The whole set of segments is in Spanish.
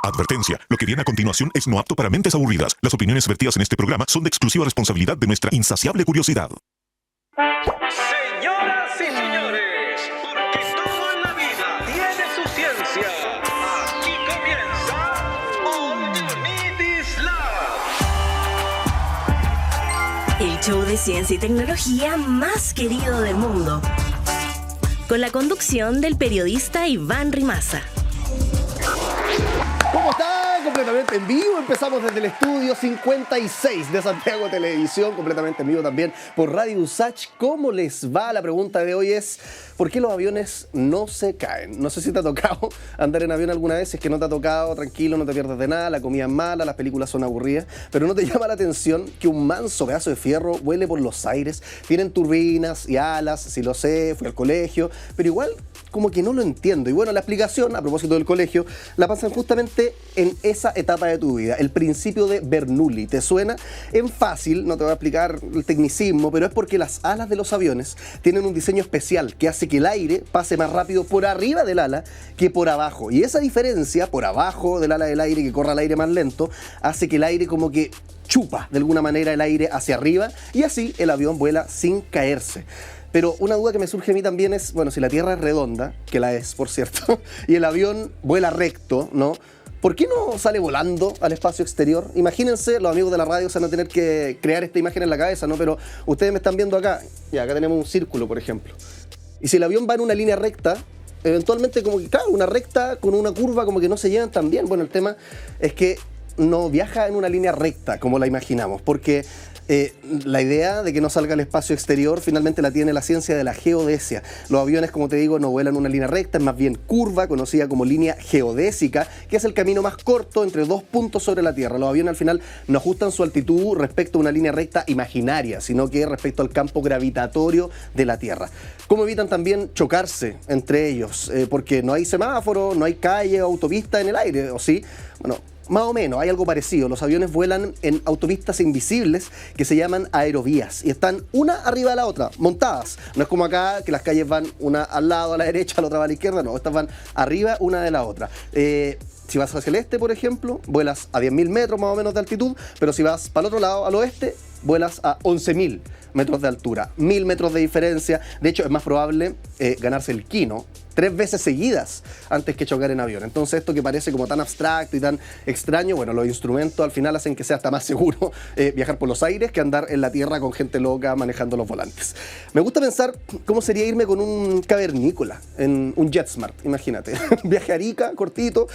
Advertencia, lo que viene a continuación es no apto para mentes aburridas. Las opiniones vertidas en este programa son de exclusiva responsabilidad de nuestra insaciable curiosidad. Señoras y señores, porque todo en la vida tiene su ciencia. Aquí comienza All You Need Is Love. El show de ciencia y tecnología más querido del mundo. Con la conducción del periodista Iván Rimaza. ¿Cómo están? Completamente en vivo. Empezamos desde el estudio 56 de Santiago Televisión, completamente en vivo también por Radio USACH. ¿Cómo les va? La pregunta de hoy es, ¿por qué los aviones no se caen? No sé si te ha tocado andar en avión alguna vez. Si es que no te ha tocado, tranquilo, no te pierdas de nada. La comida es mala, las películas son aburridas. Pero ¿no te llama la atención que un manso pedazo de fierro vuele por los aires? Tienen turbinas y alas, sí lo sé, fui al colegio, pero igual como que no lo entiendo. Y bueno, la explicación, a propósito del colegio, la pasan justamente en esa etapa de tu vida, el principio de Bernoulli. ¿Te suena? En fácil, no te voy a explicar el tecnicismo, pero es porque las alas de los aviones tienen un diseño especial que hace que el aire pase más rápido por arriba del ala que por abajo. Y esa diferencia, por abajo del ala del aire, que corra el aire más lento, hace que el aire como que chupa de alguna manera el aire hacia arriba y así el avión vuela sin caerse. Pero una duda que me surge a mí también es, bueno, si la Tierra es redonda, que la es, por cierto, y el avión vuela recto, ¿no? ¿Por qué no sale volando al espacio exterior? Imagínense, los amigos de la radio se van a tener que crear esta imagen en la cabeza, ¿no? Pero ustedes me están viendo acá, y acá tenemos un círculo, por ejemplo. Y si el avión va en una línea recta, eventualmente como que, claro, una recta con una curva como que no se llevan tan bien. Bueno, el tema es que no viaja en una línea recta como la imaginamos, porque la idea de que no salga al espacio exterior finalmente la tiene la ciencia de la geodesia. Los aviones, como te digo, no vuelan en una línea recta, es más bien curva, conocida como línea geodésica, que es el camino más corto entre dos puntos sobre la Tierra. Los aviones al final no ajustan su altitud respecto a una línea recta imaginaria, sino que respecto al campo gravitatorio de la Tierra. ¿Cómo evitan también chocarse entre ellos? Porque no hay semáforo, no hay calle o autopista en el aire, ¿o sí? Bueno, más o menos, hay algo parecido. Los aviones vuelan en autopistas invisibles que se llaman aerovías y están una arriba de la otra, montadas. No es como acá que las calles van una al lado, a la derecha, la otra va a la izquierda, no, estas van arriba una de la otra. Si vas hacia el este, por ejemplo, vuelas a 10.000 metros más o menos de altitud, pero si vas para el otro lado, al oeste, vuelas a 11.000 metros de altura. 1.000 metros de diferencia. De hecho, es más probable ganarse el quino 3 veces seguidas antes que chocar en avión. Entonces esto que parece como tan abstracto y tan extraño, bueno, los instrumentos al final hacen que sea hasta más seguro viajar por los aires que andar en la tierra con gente loca manejando los volantes. Me gusta pensar cómo sería irme con un cavernícola en un JetSmart, imagínate. Viaje a Arica, cortito,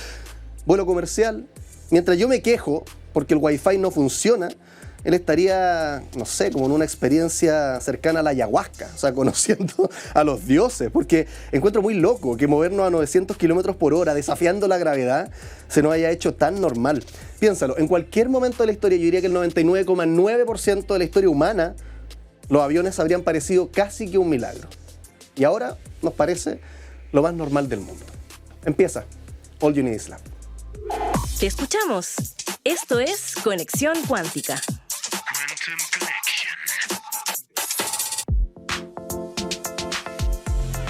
vuelo comercial. Mientras yo me quejo porque el Wi-Fi no funciona, él estaría, no sé, como en una experiencia cercana a la ayahuasca, o sea, conociendo a los dioses, porque encuentro muy loco que movernos a 900 kilómetros por hora, desafiando la gravedad, se nos haya hecho tan normal. Piénsalo, en cualquier momento de la historia, yo diría que el 99,9% de la historia humana, los aviones habrían parecido casi que un milagro. Y ahora nos parece lo más normal del mundo. Empieza All You Need Is Love. Te escuchamos. Esto es Conexión Cuántica.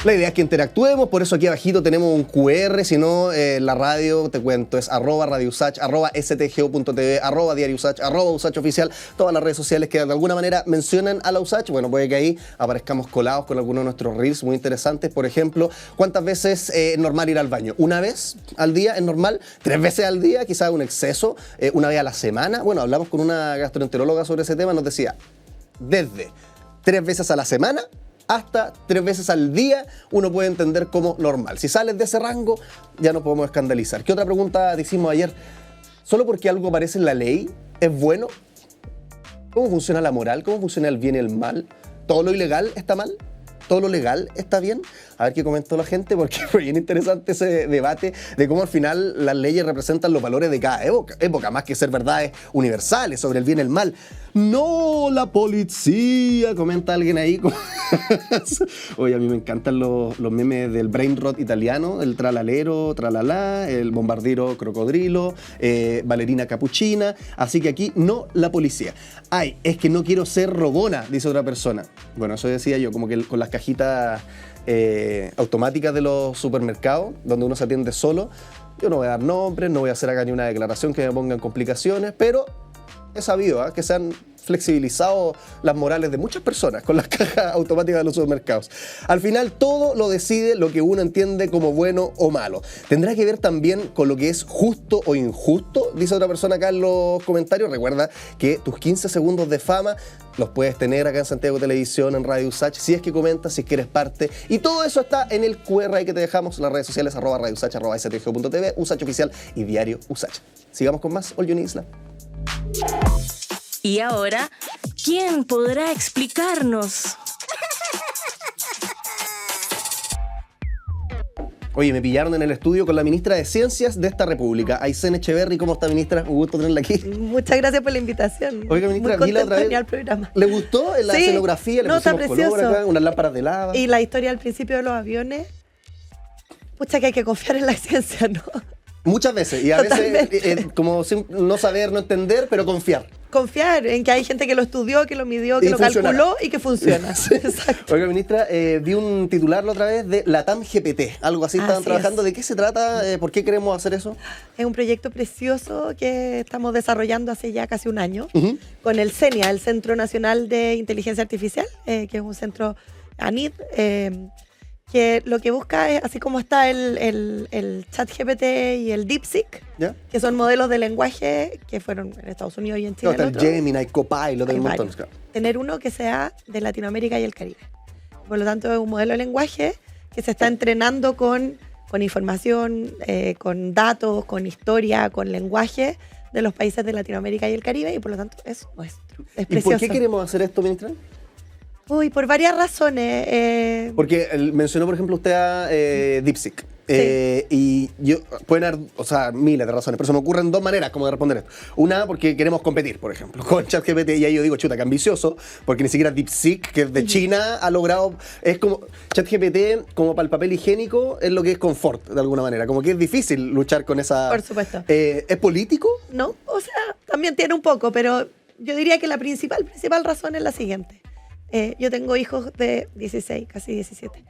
La idea es que interactuemos, por eso aquí abajito tenemos un QR, si no, la radio, te cuento, es @radiousach, @stgo.tv, @diariousach, @usachoficial, todas las redes sociales que de alguna manera mencionan a la USACH. Bueno, puede que ahí aparezcamos colados con algunos de nuestros reels muy interesantes. Por ejemplo, ¿cuántas veces es normal ir al baño? ¿Una vez al día es normal? ¿3 veces al día? Quizás un exceso. ¿Una vez a la semana? Bueno, hablamos con una gastroenteróloga sobre ese tema, nos decía, desde 3 veces a la semana hasta 3 veces al día uno puede entender como normal. Si sales de ese rango, ya no podemos escandalizar. ¿Qué otra pregunta te hicimos ayer? ¿Solo porque algo aparece en la ley es bueno? ¿Cómo funciona la moral? ¿Cómo funciona el bien y el mal? ¿Todo lo ilegal está mal? ¿Todo lo legal está bien? A ver qué comentó la gente, porque fue bien interesante ese debate de cómo al final las leyes representan los valores de cada época, más que ser verdades universales sobre el bien y el mal. No, la policía, comenta alguien ahí. Oye, a mí me encantan los memes del brain rot italiano, el tralalero, tralala, el bombardero crocodrilo, bailarina capuchina. Así que aquí no la policía. Ay, es que no quiero ser robona, dice otra persona. Bueno, eso decía yo, como que con las cajitas automáticas de los supermercados, donde uno se atiende solo. Yo no voy a dar nombres, no voy a hacer acá ni una declaración que me ponga en complicaciones, pero he sabido que se han flexibilizado las morales de muchas personas con las cajas automáticas de los supermercados. Al final todo lo decide lo que uno entiende como bueno o malo. ¿Tendrá que ver también con lo que es justo o injusto? Dice otra persona acá en los comentarios. Recuerda que tus 15 segundos de fama los puedes tener acá en Santiago Televisión, en Radio Usach, si es que comentas, si es que eres parte. Y todo eso está en el QR ahí que te dejamos en las redes sociales, @Radio Usach, @stgo.tv, Usach Oficial y Diario Usach. Sigamos con más All You Need Isla. Y ahora, ¿quién podrá explicarnos? Oye, me pillaron en el estudio con la ministra de Ciencias de esta república, Aysén Echeverry. ¿Cómo está, ministra? Un gusto tenerla aquí. Muchas gracias por la invitación. Oiga, ministra, muy vi la otra vez. al programa. ¿Le gustó la Sí, escenografía? Le no, está pusimos color precioso. acá, unas lámparas de lava. Y la historia al principio de los aviones, pucha que hay que confiar en la ciencia, ¿no? Muchas veces. Y a veces, Totalmente. como no saber, no entender, pero confiar. Confiar en que hay gente que lo estudió, que lo midió, que Y lo funcionará. calculó y que funciona. Sí. Exacto. Oiga, ministra, vi un titular la otra vez de Latam GPT. Algo así estaban Así trabajando. es. ¿De qué se trata? ¿Por qué queremos hacer eso? Es un proyecto precioso que estamos desarrollando hace ya casi un año Ujú. con el CENIA, el Centro Nacional de Inteligencia Artificial, que es un centro ANID, que lo que busca es, así como está el ChatGPT y el DeepSeek, ¿Ya? que son modelos de lenguaje que fueron en Estados Unidos y en No, Chile. está el otro, Gemini, Copilot, hay hay un montón. varios. Claro. Tener uno que sea de Latinoamérica y el Caribe. Por lo tanto, es un modelo de lenguaje que se está entrenando con información, con datos, con historia, con lenguaje de los países de Latinoamérica y el Caribe, y por lo tanto es nuestro. Es ¿Y precioso. por qué queremos hacer esto, ministra? Uy, por varias razones. Porque mencionó, por ejemplo, usted a DeepSeek. Y pueden haber, miles de razones, pero se me ocurren dos maneras como de responder esto. Una, porque queremos competir, por ejemplo, con ChatGPT, y ahí yo digo, chuta, que ambicioso, porque ni siquiera DeepSeek, que es de China, ha logrado, es como, ChatGPT, como para el papel higiénico, es lo que es confort, de alguna manera, como que es difícil luchar con esa... Por supuesto. ¿Es político? No, o sea, también tiene un poco, pero yo diría que la principal razón es la siguiente. Yo tengo hijos de 16, casi 17,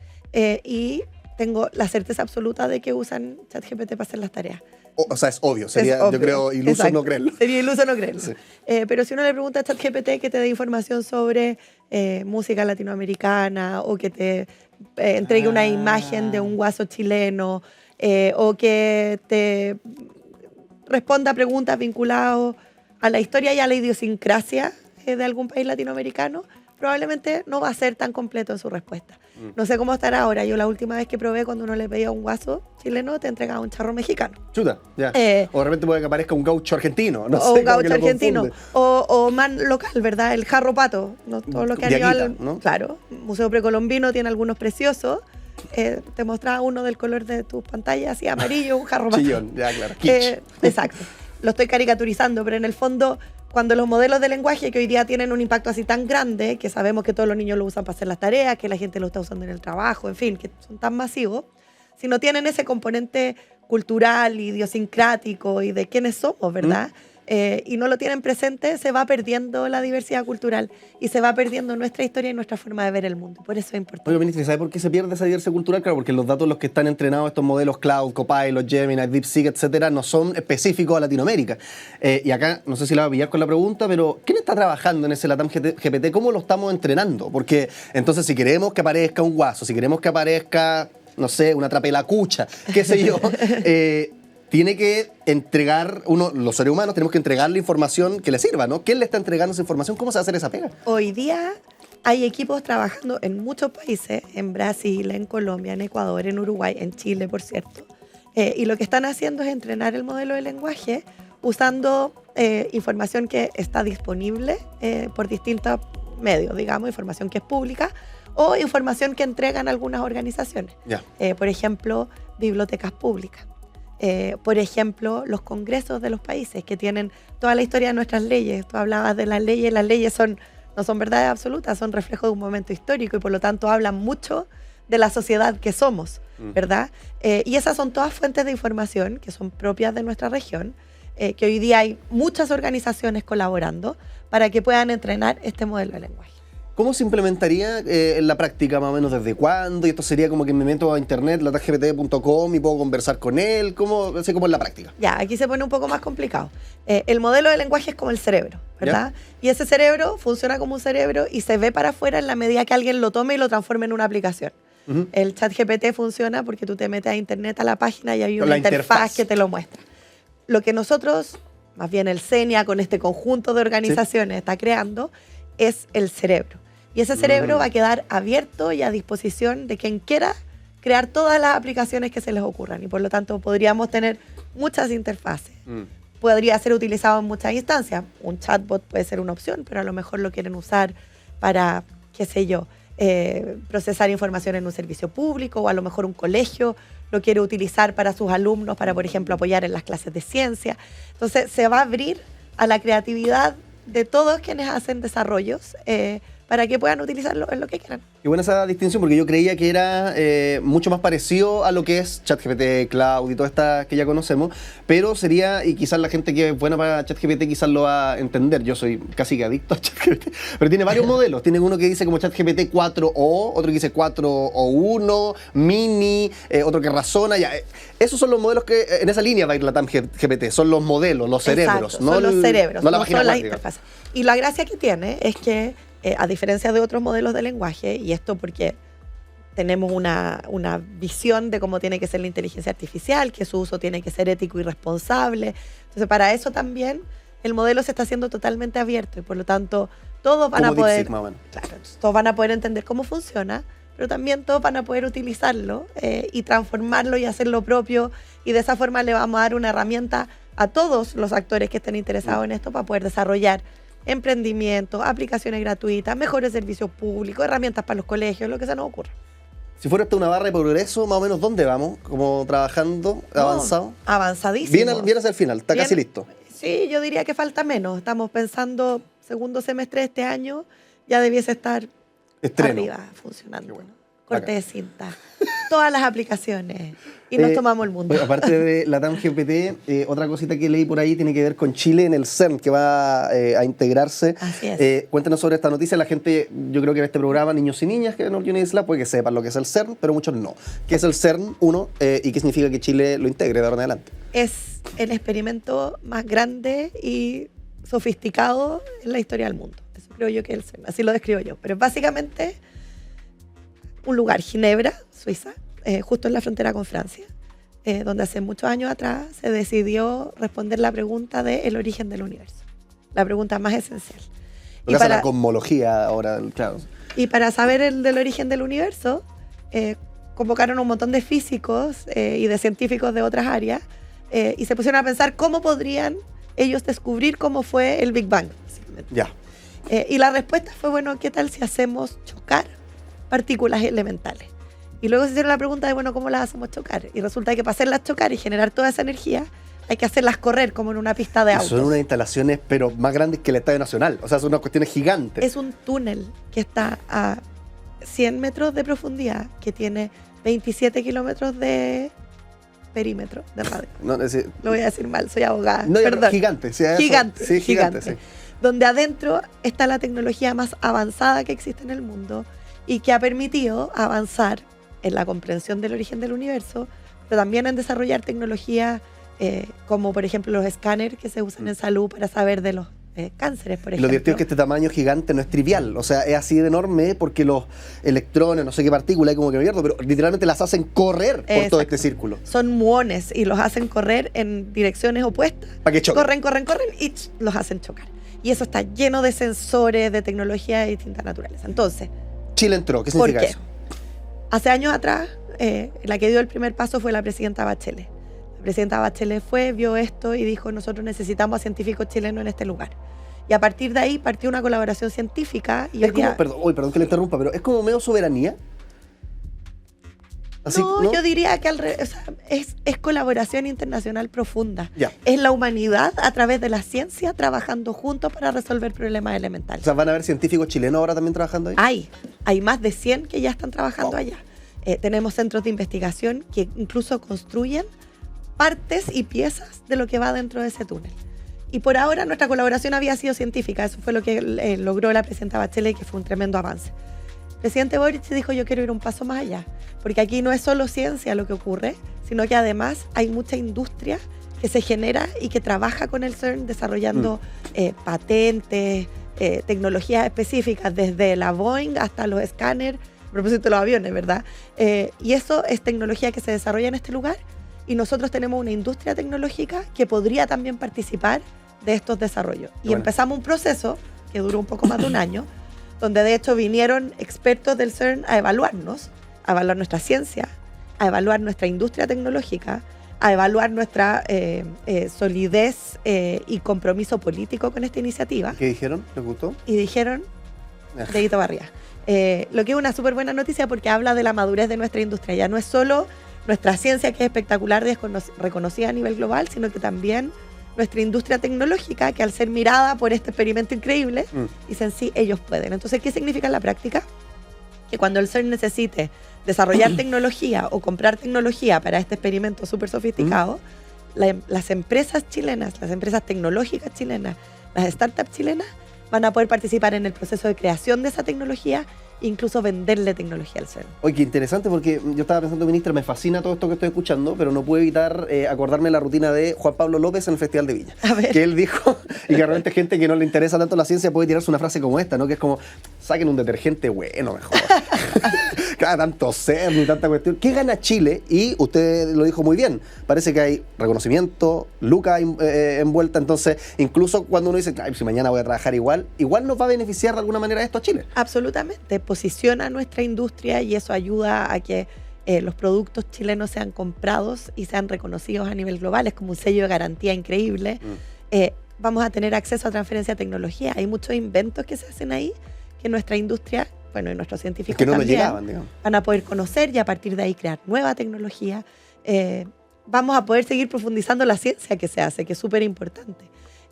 y tengo la certeza absoluta de que usan ChatGPT para hacer las tareas. O sea, es obvio, sería, Es obvio. yo creo, iluso Exacto. no creerlo. Sería iluso no creerlo. Sí. Pero si uno le pregunta a ChatGPT que te dé información sobre música latinoamericana, o que te entregue una imagen de un guaso chileno, o que te responda a preguntas vinculadas a la historia y a la idiosincrasia de algún país latinoamericano, probablemente no va a ser tan completo en su respuesta. No sé cómo estará ahora. Yo la última vez que probé, cuando uno le pedía un guaso chileno, te entregaba un charro mexicano. Chuta, ya. O de repente puede que aparezca un gaucho argentino. No O sé, un como que gaucho lo argentino. confunde. O más local, ¿verdad? El jarro pato. No, todo lo que han Diaguita, llevado ¿no? Claro. Museo Precolombino tiene algunos preciosos. Te mostraba uno del color de tus pantallas, así amarillo, un jarro pato. Chillón, ya, claro. Kitsch. Exacto. Lo estoy caricaturizando, pero en el fondo, cuando los modelos de lenguaje que hoy día tienen un impacto así tan grande, que sabemos que todos los niños lo usan para hacer las tareas, que la gente lo está usando en el trabajo, en fin, que son tan masivos, si no tienen ese componente cultural, idiosincrático y de quiénes somos, ¿verdad? Y no lo tienen presente, se va perdiendo la diversidad cultural y se va perdiendo nuestra historia y nuestra forma de ver el mundo. Por eso es importante. Oye, ministra, ¿sabe por qué se pierde esa diversidad cultural? Claro, porque los datos en los que están entrenados estos modelos Cloud, Copilot, Gemini, DeepSeek, etcétera, no son específicos a Latinoamérica. Y acá, no sé si la va a pillar con la pregunta, pero ¿quién está trabajando en ese Latam GPT? ¿Cómo lo estamos entrenando? Porque entonces, si queremos que aparezca un guaso, si queremos que aparezca, no sé, una trapelacucha, qué sé yo, tiene que entregar, los seres humanos tenemos que entregar la información que le sirva, ¿no? ¿Quién le está entregando esa información? ¿Cómo se va a hacer esa pega? Hoy día hay equipos trabajando en muchos países, en Brasil, en Colombia, en Ecuador, en Uruguay, en Chile, por cierto. Y lo que están haciendo es entrenar el modelo de lenguaje usando información que está disponible por distintos medios, digamos, información que es pública o información que entregan algunas organizaciones. Ya. Por ejemplo, bibliotecas públicas. Por ejemplo, los congresos de los países que tienen toda la historia de nuestras leyes. Tú hablabas de las leyes no son verdades absolutas, son reflejo de un momento histórico y por lo tanto hablan mucho de la sociedad que somos, ¿verdad? Y esas son todas fuentes de información que son propias de nuestra región, que hoy día hay muchas organizaciones colaborando para que puedan entrenar este modelo de lenguaje. ¿Cómo se implementaría en la práctica, más o menos desde cuándo? Y esto sería como que me meto a internet, latagpt.com, y puedo conversar con él. ¿Cómo es la práctica? Ya, aquí se pone un poco más complicado. El modelo de lenguaje es como el cerebro, ¿verdad? Y ese cerebro funciona como un cerebro y se ve para afuera en la medida que alguien lo tome y lo transforme en una aplicación. El ChatGPT funciona porque tú te metes a internet, a la página, y hay una interfaz que te lo muestra. Lo que nosotros, más bien el CENIA, con este conjunto de organizaciones, está creando, es el cerebro. Y ese cerebro va a quedar abierto y a disposición de quien quiera crear todas las aplicaciones que se les ocurran. Y por lo tanto podríamos tener muchas interfaces. Podría ser utilizado en muchas instancias. Un chatbot puede ser una opción, pero a lo mejor lo quieren usar para, qué sé yo, procesar información en un servicio público, o a lo mejor un colegio lo quiere utilizar para sus alumnos, para, por ejemplo, apoyar en las clases de ciencia. Entonces se va a abrir a la creatividad de todos quienes hacen desarrollos para que puedan utilizarlo en lo que quieran. Qué buena esa distinción, porque yo creía que era mucho más parecido a lo que es ChatGPT, Cloud y todas estas que ya conocemos, pero sería, y quizás la gente que es buena para ChatGPT quizás lo va a entender, yo soy casi que adicto a ChatGPT, pero tiene varios modelos. Tiene uno que dice como ChatGPT 4O, otro que dice 4O1, Mini, otro que razona. Ya. Esos son los modelos que en esa línea va a ir la GPT, son los modelos, los cerebros. Exacto, son los cerebros, no la no página son las web, interfaces. Y la gracia que tiene es que, a diferencia de otros modelos de lenguaje, y esto porque tenemos una visión de cómo tiene que ser la inteligencia artificial, que su uso tiene que ser ético y responsable. Entonces, para eso también el modelo se está haciendo totalmente abierto y por lo tanto todos van a poder, todos van a poder entender cómo funciona, pero también todos van a poder utilizarlo y transformarlo y hacerlo propio, y de esa forma le vamos a dar una herramienta a todos los actores que estén interesados en esto para poder desarrollar emprendimientos, aplicaciones gratuitas, mejores servicios públicos, herramientas para los colegios, lo que se nos ocurra. Si fuera una barra de progreso, más o menos, ¿dónde vamos? ¿Como trabajando, avanzado? Avanzadísimo. Bien hacia el final, está casi listo. Sí, yo diría que falta menos. Estamos pensando, segundo semestre de este año, ya debiese estar arriba, funcionando. Bueno. Corte de cinta, todas las aplicaciones, y nos tomamos el mundo. Aparte de LatAmGPT, otra cosita que leí por ahí tiene que ver con Chile en el CERN, que va a integrarse. Así es. Cuéntanos sobre esta noticia. La gente, yo creo que en este programa, niños y niñas que ven Orgullo Isla, puede que sepan lo que es el CERN, pero muchos no. ¿Qué es el CERN, y qué significa que Chile lo integre de ahora en adelante? Es el experimento más grande y sofisticado en la historia del mundo. Eso creo yo que es el CERN, así lo describo yo. Pero básicamente un lugar, Ginebra, Suiza, justo en la frontera con Francia, donde hace muchos años atrás se decidió responder la pregunta del origen del universo, la pregunta más esencial. Lo que hace la cosmología ahora, claro. Y para saber el del origen del universo, convocaron a un montón de físicos y de científicos de otras áreas y se pusieron a pensar cómo podrían ellos descubrir cómo fue el Big Bang. Ya. Y la respuesta fue, bueno, ¿qué tal si hacemos chocar partículas elementales? Y luego se hicieron la pregunta de, bueno, ¿cómo las hacemos chocar? Y resulta que para hacerlas chocar y generar toda esa energía, hay que hacerlas correr como en una pista de autos. Son unas instalaciones, pero más grandes que el Estadio Nacional. O sea, son unas cuestiones gigantes. Es un túnel que está a 100 metros de profundidad, que tiene 27 kilómetros de perímetro de radio. No, lo voy a decir mal, soy abogada. No, perdón. Gigante. Gigante, sí, gigante. Sí. Donde adentro está la tecnología más avanzada que existe en el mundo y que ha permitido avanzar en la comprensión del origen del universo, pero también en desarrollar tecnología como, por ejemplo, los escáneres que se usan en salud para saber de los cánceres, por ejemplo. Lo divertido es que este tamaño gigante no es trivial, o sea, es así de enorme porque los electrones, no sé qué partículas hay como que abierto, pero literalmente las hacen correr por todo este círculo. Son muones y los hacen correr en direcciones opuestas. Para que choquen. Corren y los hacen chocar. Y eso está lleno de sensores, de tecnología de distintas naturalezas. Entonces, Chile entró, ¿qué significa eso? Hace años atrás, la que dio el primer paso fue la presidenta Bachelet. La presidenta Bachelet vio esto y dijo, nosotros necesitamos a científicos chilenos en este lugar. Y a partir de ahí partió una colaboración científica. Y perdón que le interrumpa, pero ¿es como medio soberanía? Así, ¿no? Yo diría que es colaboración internacional profunda. Ya. Es la humanidad a través de la ciencia trabajando juntos para resolver problemas elementales. O sea, ¿van a haber científicos chilenos ahora también trabajando ahí? Hay más de 100 que ya están trabajando allá. Tenemos centros de investigación que incluso construyen partes y piezas de lo que va dentro de ese túnel. Y por ahora nuestra colaboración había sido científica, eso fue lo que logró la presidenta Bachelet, que fue un tremendo avance. El presidente Boric dijo, yo quiero ir un paso más allá, porque aquí no es solo ciencia lo que ocurre, sino que además hay mucha industria que se genera y que trabaja con el CERN desarrollando patentes, tecnologías específicas, desde la Boeing hasta los escáneres, a propósito de los aviones, ¿verdad? Y eso es tecnología que se desarrolla en este lugar, y nosotros tenemos una industria tecnológica que podría también participar de estos desarrollos. Y empezamos un proceso que duró un poco más de un año, donde de hecho vinieron expertos del CERN a evaluarnos, a evaluar nuestra ciencia, a evaluar nuestra industria tecnológica, a evaluar nuestra solidez y compromiso político con esta iniciativa. ¿Qué dijeron? ¿Les gustó? Y dijeron, dedito para arriba. Lo que es una súper buena noticia porque habla de la madurez de nuestra industria. Ya no es solo nuestra ciencia, que es espectacular y es reconocida a nivel global, sino que también nuestra industria tecnológica, que al ser mirada por este experimento increíble, dicen sí, ellos pueden. Entonces, ¿qué significa en la práctica? Que cuando el CERN necesite desarrollar tecnología o comprar tecnología para este experimento súper sofisticado, las empresas chilenas, las empresas tecnológicas chilenas, las startups chilenas, van a poder participar en el proceso de creación de esa tecnología e incluso venderle tecnología al CERN. Oye, qué interesante, porque yo estaba pensando, ministra, me fascina todo esto que estoy escuchando, pero no puedo evitar acordarme de la rutina de Juan Pablo López en el Festival de Viña. A ver. Que él dijo, y que realmente gente que no le interesa tanto la ciencia puede tirarse una frase como esta, ¿no? Que es como, saquen un detergente bueno mejor. Cada tanto CERN y tanta cuestión. ¿Qué gana Chile? Y usted lo dijo muy bien, parece que hay reconocimiento, lucas envuelta, entonces incluso cuando uno dice, ay, si mañana voy a trabajar igual nos va a beneficiar de alguna manera esto a Chile. Absolutamente, posiciona nuestra industria y eso ayuda a que los productos chilenos sean comprados y sean reconocidos a nivel global. Es como un sello de garantía increíble. Vamos a tener acceso a transferencia de tecnología. Hay muchos inventos que se hacen ahí que nuestra industria, bueno, y nuestros científicos que no también, nos llegaban, digamos, van a poder conocer y a partir de ahí crear nueva tecnología. Vamos a poder seguir profundizando la ciencia que se hace, que es súper importante.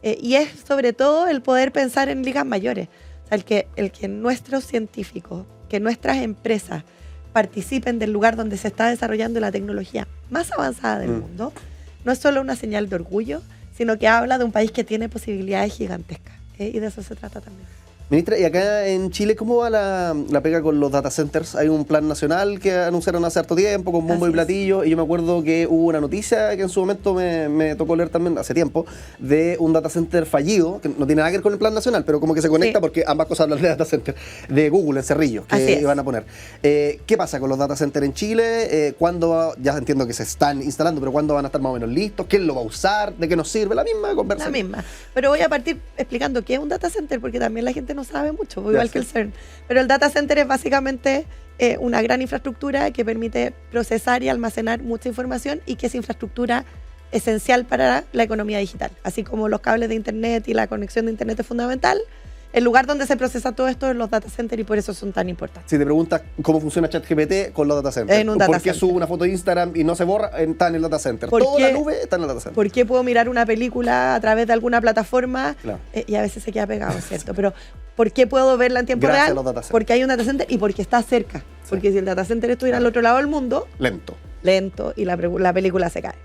Y es sobre todo el poder pensar en ligas mayores. O sea, el que nuestros científicos, que nuestras empresas participen del lugar donde se está desarrollando la tecnología más avanzada del mundo, no es solo una señal de orgullo, sino que habla de un país que tiene posibilidades gigantescas. Y de eso se trata también. Ministra, y acá en Chile, ¿cómo va la pega con los data centers? Hay un plan nacional que anunciaron hace harto tiempo, con bombo y platillo, y yo me acuerdo que hubo una noticia que en su momento me tocó leer también hace tiempo, de un data center fallido, que no tiene nada que ver con el plan nacional, pero como que se conecta porque ambas cosas hablan de data center, de Google en Cerrillo, que van a poner. ¿Qué pasa con los data centers en Chile? ¿Cuándo, ya entiendo que se están instalando, pero cuándo van a estar más o menos listos? ¿Quién lo va a usar? ¿De qué nos sirve? La misma conversación. La misma. Pero voy a partir explicando qué es un data center, porque también la gente no sabe mucho, igual que el CERN. Pero el data center es básicamente una gran infraestructura que permite procesar y almacenar mucha información y que es infraestructura esencial para la economía digital. Así como los cables de internet y la conexión de internet es fundamental, el lugar donde se procesa todo esto es los data centers y por eso son tan importantes. Si te preguntas cómo funciona ChatGPT con los data centers, en un data ¿por qué center subo una foto de Instagram y no se borra? Está en el data center. Toda la nube está en el data center. ¿Por qué puedo mirar una película a través de alguna plataforma? Claro. Y a veces se queda pegado, ¿cierto? Pero ¿por qué puedo verla en tiempo Gracias real? a los data centers. Porque hay un data center y porque está cerca. Porque si el data center estuviera al otro lado del mundo, lento y la película se cae.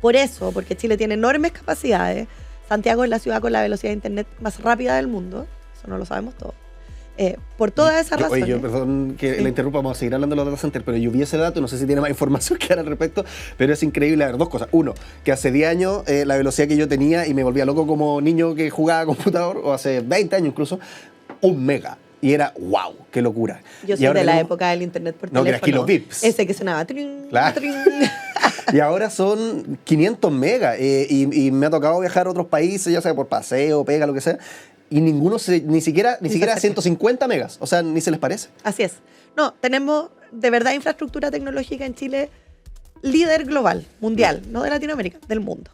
Por eso, porque Chile tiene enormes capacidades, Santiago es la ciudad con la velocidad de internet más rápida del mundo, eso no lo sabemos todos. Por todas esas razones. Oye, perdón que la interrumpa, vamos a seguir hablando de los data centers, pero yo vi ese dato, no sé si tiene más información que dar al respecto, pero es increíble. A ver, dos cosas. Uno, que hace 10 años la velocidad que yo tenía y me volvía loco como niño que jugaba a computador, o hace 20 años incluso, 1 mega. Y era, wow, qué locura. Yo soy de la época del internet por teléfono. No, que era kilobips. Ese que sonaba trin, claro. Trin. Y ahora son 500 megas. Y me ha tocado viajar a otros países, ya sea por paseo, pega, lo que sea. Y ninguno, ni siquiera 150 megas. O sea, ni se les parece. Así es. No, tenemos de verdad infraestructura tecnológica en Chile líder global, mundial, no de Latinoamérica, del mundo.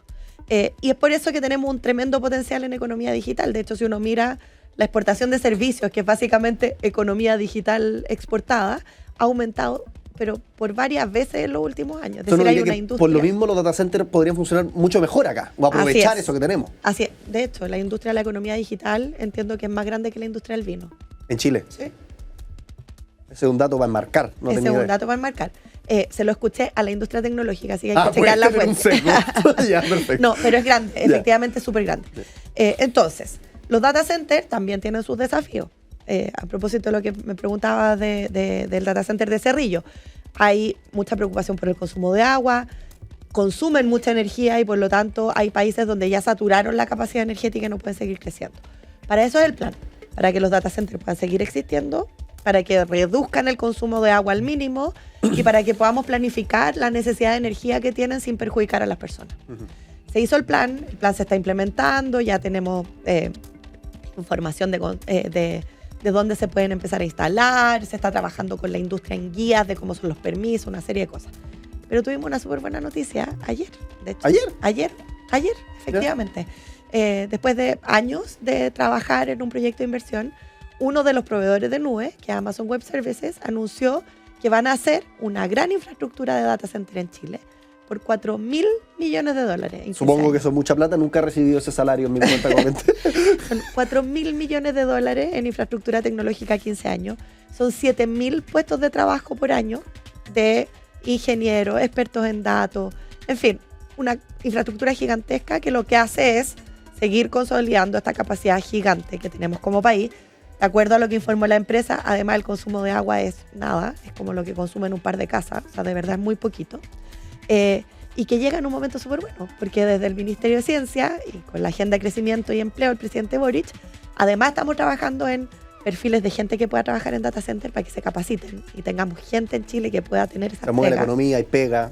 Y es por eso que tenemos un tremendo potencial en economía digital. De hecho, si uno mira la exportación de servicios, que es básicamente economía digital exportada, ha aumentado, pero por varias veces en los últimos años. Es decir, hay una industria. Por lo mismo, los data centers podrían funcionar mucho mejor acá, o aprovechar eso que tenemos. Así es. De hecho, la industria de la economía digital entiendo que es más grande que la industria del vino. ¿En Chile? Sí. Ese es un dato para enmarcar. Ese es un dato para enmarcar. Se lo escuché a la industria tecnológica, así que hay que puede checar la tener un fuente. sesgo. Ya, perfecto. No, pero es grande, Ya. efectivamente es súper grande. Entonces, los data centers también tienen sus desafíos. A propósito de lo que me preguntaba del data center de Cerrillo, hay mucha preocupación por el consumo de agua, consumen mucha energía y por lo tanto hay países donde ya saturaron la capacidad energética y no pueden seguir creciendo. Para eso es el plan, para que los data centers puedan seguir existiendo, para que reduzcan el consumo de agua al mínimo y para que podamos planificar la necesidad de energía que tienen sin perjudicar a las personas. Se hizo el plan se está implementando, ya tenemos información de dónde se pueden empezar a instalar, se está trabajando con la industria en guías de cómo son los permisos, una serie de cosas. Pero tuvimos una súper buena noticia ayer, de hecho. ¿Ayer? Ayer, efectivamente. Después de años de trabajar en un proyecto de inversión, uno de los proveedores de nube, que es Amazon Web Services, anunció que van a hacer una gran infraestructura de data center en Chile por $4.000 millones en 15 Supongo años. que son mucha plata, nunca he recibido ese salario en mi cuenta corriente. Son $4.000 millones en infraestructura tecnológica a 15 años. Son 7.000 puestos de trabajo por año de ingenieros, expertos en datos, en fin, una infraestructura gigantesca que lo que hace es seguir consolidando esta capacidad gigante que tenemos como país. De acuerdo a lo que informó la empresa, además el consumo de agua es nada, es como lo que consumen un par de casas, o sea, de verdad es muy poquito. Y que llega en un momento súper bueno, porque desde el Ministerio de Ciencia y con la Agenda de Crecimiento y Empleo del presidente Boric, además estamos trabajando en perfiles de gente que pueda trabajar en data center para que se capaciten y tengamos gente en Chile que pueda tener esa Se mueve la pega. economía y pega.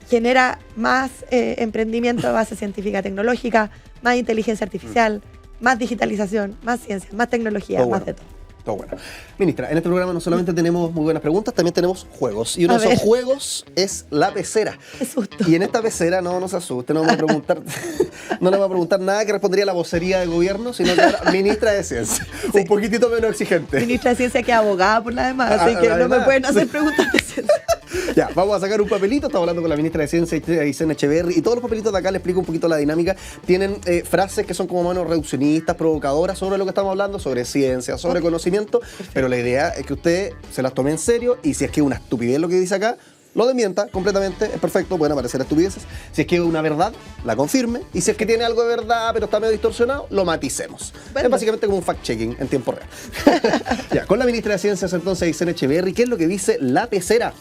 Genera más emprendimiento de base científica tecnológica, más inteligencia artificial, más digitalización, más ciencia, más tecnología, Todo más bueno. de todo. Todo bueno. Ministra, en este programa no solamente tenemos muy buenas preguntas, también tenemos juegos. Y uno A de esos ver. juegos es la pecera. Qué susto. Y en esta pecera, no se asuste, no le vamos a preguntar, no le vamos a preguntar nada que respondería a la vocería de gobierno, sino que ahora ministra de Ciencia. Un poquitito menos exigente. Ministra de Ciencia que es abogada por la demás, así que no además. me pueden hacer preguntas de ciencia. Ya, vamos a sacar un papelito. Estamos hablando con la ministra de Ciencia, Aysén Echeverri, y todos los papelitos de acá les explico un poquito la dinámica. Tienen frases que son como menos reduccionistas, provocadoras sobre lo que estamos hablando, sobre ciencia, sobre conocimiento, pero la idea es que usted se las tome en serio y si es que es una estupidez lo que dice acá, lo desmienta completamente, es perfecto, pueden aparecer estupideces. Si es que es una verdad, la confirme, y si es que tiene algo de verdad pero está medio distorsionado, lo maticemos. Bueno. Es básicamente como un fact-checking en tiempo real. Ya, con la ministra de Ciencias entonces, Aysén Echeverri, ¿qué es lo que dice la pecera?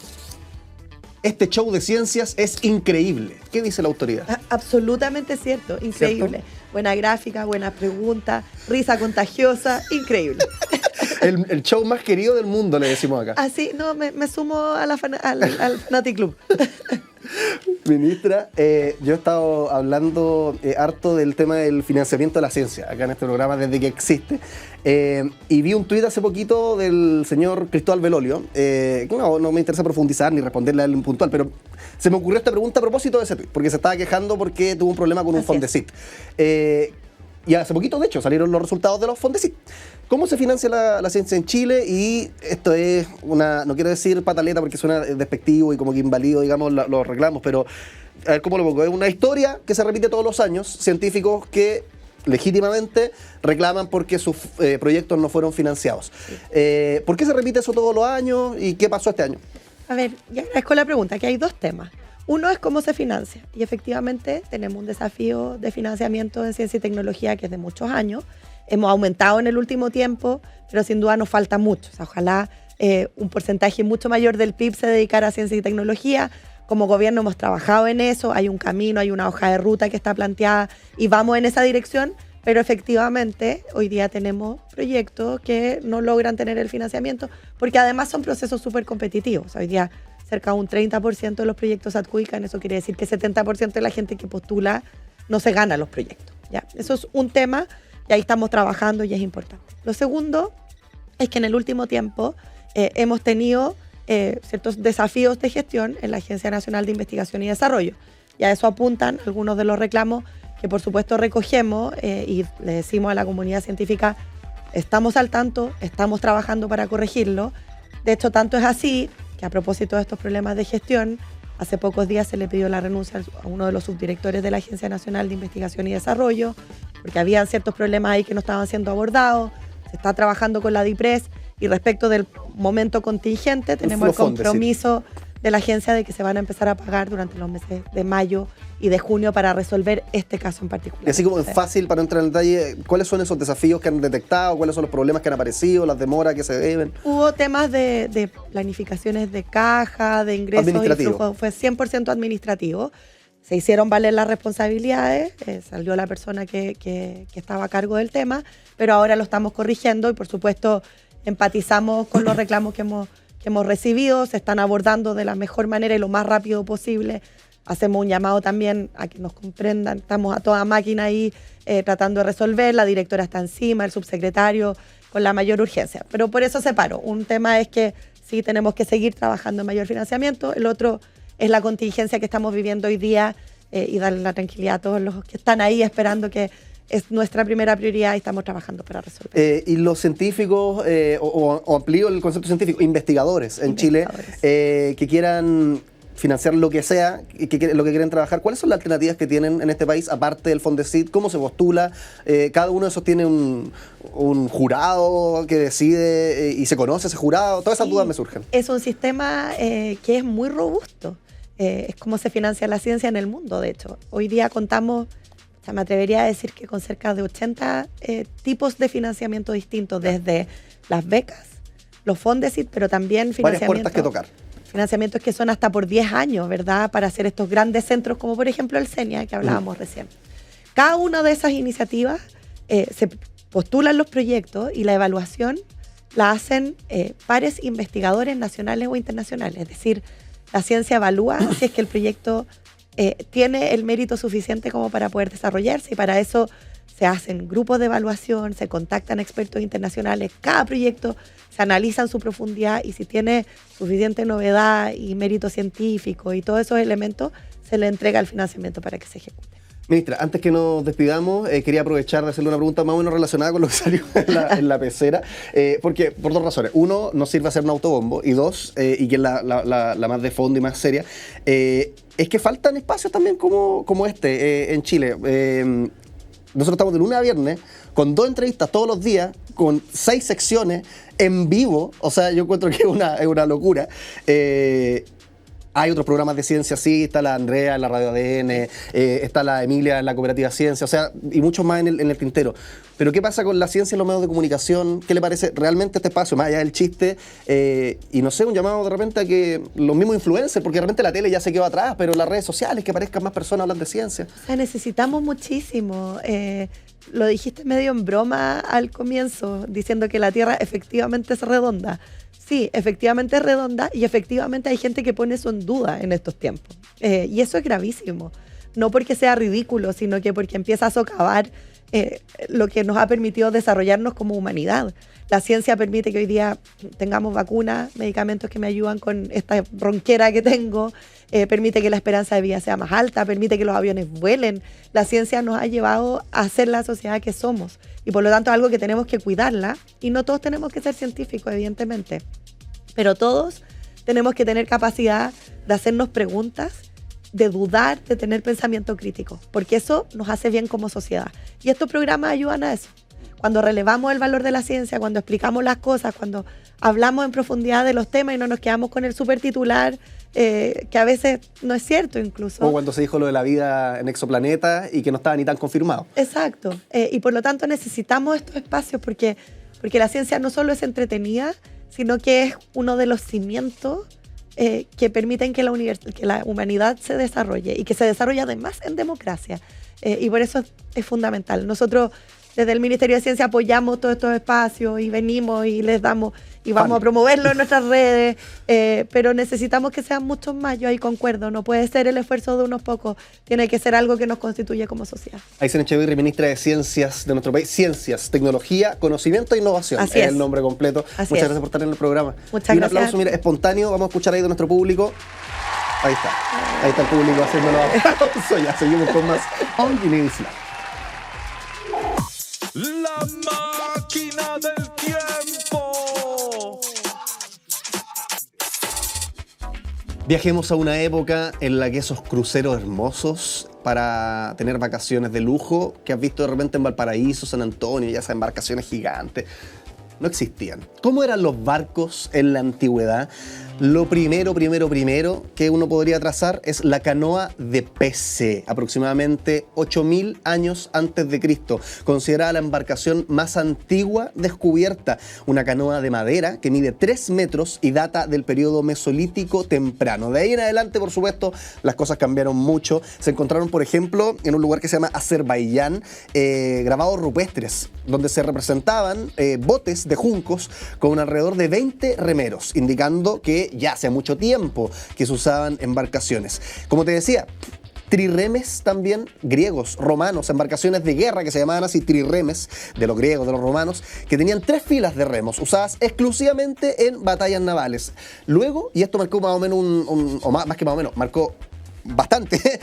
Este show de ciencias es increíble. ¿Qué dice la autoridad? Absolutamente cierto, increíble. ¿Cierto? Buena gráfica, buena pregunta, risa contagiosa, increíble. El show más querido del mundo, le decimos acá. Así, no, me sumo a al Fanatic Club. Ministra, yo he estado hablando harto del tema del financiamiento de la ciencia acá en este programa desde que existe. Y vi un tuit hace poquito del señor Cristóbal Belolio. No me interesa profundizar ni responderle a él en puntual, pero se me ocurrió esta pregunta a propósito de ese tuit, porque se estaba quejando porque tuvo un problema con un Así Fondesit. Y hace poquito, de hecho, salieron los resultados de los Fondesit. ¿Cómo se financia la ciencia en Chile? Y esto es no quiero decir pataleta porque suena despectivo y como que invalido, digamos, los reclamos, pero a ver cómo lo pongo. Es una historia que se repite todos los años, científicos que legítimamente reclaman porque sus proyectos no fueron financiados. ¿Por qué se repite eso todos los años y qué pasó este año? A ver, y agradezco la pregunta, que hay dos temas. Uno es cómo se financia. Y efectivamente tenemos un desafío de financiamiento en ciencia y tecnología que es de muchos años. Hemos aumentado en el último tiempo, pero sin duda nos falta mucho. O sea, ojalá un porcentaje mucho mayor del PIB se dedicara a ciencia y tecnología. Como gobierno hemos trabajado en eso, hay un camino, hay una hoja de ruta que está planteada y vamos en esa dirección, pero efectivamente hoy día tenemos proyectos que no logran tener el financiamiento porque además son procesos súper competitivos. O sea, hoy día cerca de un 30% de los proyectos se adjudican, eso quiere decir que 70% de la gente que postula no se gana los proyectos. ¿Ya? Eso es un tema y ahí estamos trabajando y es importante. Lo segundo es que en el último tiempo hemos tenido ciertos desafíos de gestión en la Agencia Nacional de Investigación y Desarrollo. Y a eso apuntan algunos de los reclamos que por supuesto recogemos y le decimos a la comunidad científica, estamos al tanto, estamos trabajando para corregirlo. De hecho, tanto es así que a propósito de estos problemas de gestión, hace pocos días se le pidió la renuncia a uno de los subdirectores de la Agencia Nacional de Investigación y Desarrollo, porque habían ciertos problemas ahí que no estaban siendo abordados. Se está trabajando con la DIPRES y respecto del momento contingente tenemos el compromiso de la agencia de que se van a empezar a pagar durante los meses de mayo y de junio para resolver este caso en particular. Y así como es fácil, para no entrar en detalle, ¿cuáles son esos desafíos que han detectado? ¿Cuáles son los problemas que han aparecido? ¿Las demoras que se deben? Hubo temas de planificaciones de caja, de ingresos y flujo. Fue 100% administrativo. Se hicieron valer las responsabilidades, salió la persona que estaba a cargo del tema, pero ahora lo estamos corrigiendo y por supuesto empatizamos con los reclamos que hemos recibido, se están abordando de la mejor manera y lo más rápido posible. Hacemos un llamado también a que nos comprendan, estamos a toda máquina ahí tratando de resolver, la directora está encima, el subsecretario, con la mayor urgencia. Pero por eso se paró. Un tema es que sí tenemos que seguir trabajando en mayor financiamiento, el otro es la contingencia que estamos viviendo hoy día y darle la tranquilidad a todos los que están ahí esperando, que es nuestra primera prioridad y estamos trabajando para resolver. Y los científicos, o amplío el concepto científico, investigadores en Chile que quieran financiar lo que sea, lo que quieren trabajar, ¿cuáles son las alternativas que tienen en este país, aparte del Fondesit? ¿Cómo se postula? Cada uno de esos tiene un jurado que decide y se conoce ese jurado. Todas esas dudas me surgen. Es un sistema que es muy robusto. Es como se financia la ciencia en el mundo, de hecho. Hoy día contamos, o sea, me atrevería a decir que con cerca de 80 tipos de financiamiento distintos, desde las becas, los Fondesit, pero también financiamiento. Varias puertas que tocar. Financiamientos que son hasta por 10 años, ¿verdad? Para hacer estos grandes centros, como por ejemplo el CENIA, que hablábamos recién. Cada una de esas iniciativas se postulan los proyectos y la evaluación la hacen pares investigadores nacionales o internacionales. Es decir, la ciencia evalúa si es que el proyecto tiene el mérito suficiente como para poder desarrollarse, y para eso se hacen grupos de evaluación, se contactan expertos internacionales, cada proyecto se analiza en su profundidad y si tiene suficiente novedad y mérito científico y todos esos elementos, se le entrega el financiamiento para que se ejecute. Ministra, antes que nos despidamos, quería aprovechar de hacerle una pregunta más o menos relacionada con lo que salió en la pecera, porque por dos razones. Uno, nos sirve hacer un autobombo, y dos, y que es la más de fondo y más seria, es que faltan espacios también como este en Chile. Nosotros estamos de lunes a viernes con 2 entrevistas todos los días, con 6 secciones en vivo. O sea, yo encuentro que es una locura. Hay otros programas de ciencia, sí, está la Andrea en la Radio ADN, está la Emilia en la Cooperativa Ciencia, o sea, y muchos más en el tintero. Pero ¿qué pasa con la ciencia en los medios de comunicación? ¿Qué le parece realmente este espacio, más allá del chiste? Y no sé, un llamado de repente a que los mismos influencers, porque de repente la tele ya se quedó atrás, pero las redes sociales, que aparezcan más personas hablando de ciencia. O sea, necesitamos muchísimo. Lo dijiste medio en broma al comienzo, diciendo que la Tierra efectivamente es redonda. Sí, efectivamente es redonda y efectivamente hay gente que pone eso en duda en estos tiempos. Y eso es gravísimo. No porque sea ridículo, sino que porque empieza a socavar lo que nos ha permitido desarrollarnos como humanidad. La ciencia permite que hoy día tengamos vacunas, medicamentos que me ayudan con esta ronquera que tengo, permite que la esperanza de vida sea más alta, permite que los aviones vuelen. La ciencia nos ha llevado a ser la sociedad que somos y por lo tanto es algo que tenemos que cuidarla, y no todos tenemos que ser científicos, evidentemente, pero todos tenemos que tener capacidad de hacernos preguntas, de dudar, de tener pensamiento crítico, porque eso nos hace bien como sociedad. Y estos programas ayudan a eso. Cuando relevamos el valor de la ciencia, cuando explicamos las cosas, cuando hablamos en profundidad de los temas y no nos quedamos con el supertitular, que a veces no es cierto incluso. O cuando se dijo lo de la vida en exoplanetas y que no estaba ni tan confirmado. Exacto. Y por lo tanto necesitamos estos espacios porque la ciencia no solo es entretenida, sino que es uno de los cimientos que permiten que la humanidad se desarrolle y que se desarrolle además en democracia. Y por eso es fundamental. Nosotros desde el Ministerio de Ciencia apoyamos todos estos espacios y venimos y les damos y vamos a promoverlo en nuestras redes, pero necesitamos que sean muchos más. Yo ahí concuerdo, no puede ser el esfuerzo de unos pocos, tiene que ser algo que nos constituye como sociedad. Aysén Echeverri, ministra de Ciencias de nuestro país. Ciencias, Tecnología, Conocimiento e Innovación. Así es el nombre completo. Muchas gracias por estar en el programa. Muchas y un gracias. aplauso, mira, espontáneo, vamos a escuchar ahí de nuestro público. Ahí está el público haciéndolo. Ya seguimos con más On Guinea Isla. La máquina del tiempo. Viajemos a una época en la que esos cruceros hermosos para tener vacaciones de lujo que has visto de repente en Valparaíso, San Antonio, ya esas embarcaciones gigantes, no existían. ¿Cómo eran los barcos en la antigüedad? Lo primero que uno podría trazar es la canoa de Pese, aproximadamente 8.000 años antes de Cristo, considerada la embarcación más antigua descubierta, una canoa de madera que mide 3 metros y data del periodo mesolítico temprano. De ahí en adelante, por supuesto, las cosas cambiaron mucho. Se encontraron, por ejemplo, en un lugar que se llama Azerbaiyán, grabados rupestres, donde se representaban botes de juncos con alrededor de 20 remeros, indicando que ya hace mucho tiempo que se usaban embarcaciones. Como te decía, trirremes también, griegos, romanos, embarcaciones de guerra que se llamaban así, trirremes, de los griegos, de los romanos, que tenían 3 filas de remos, usadas exclusivamente en batallas navales. Luego, y esto marcó más o menos más que más o menos, marcó bastante,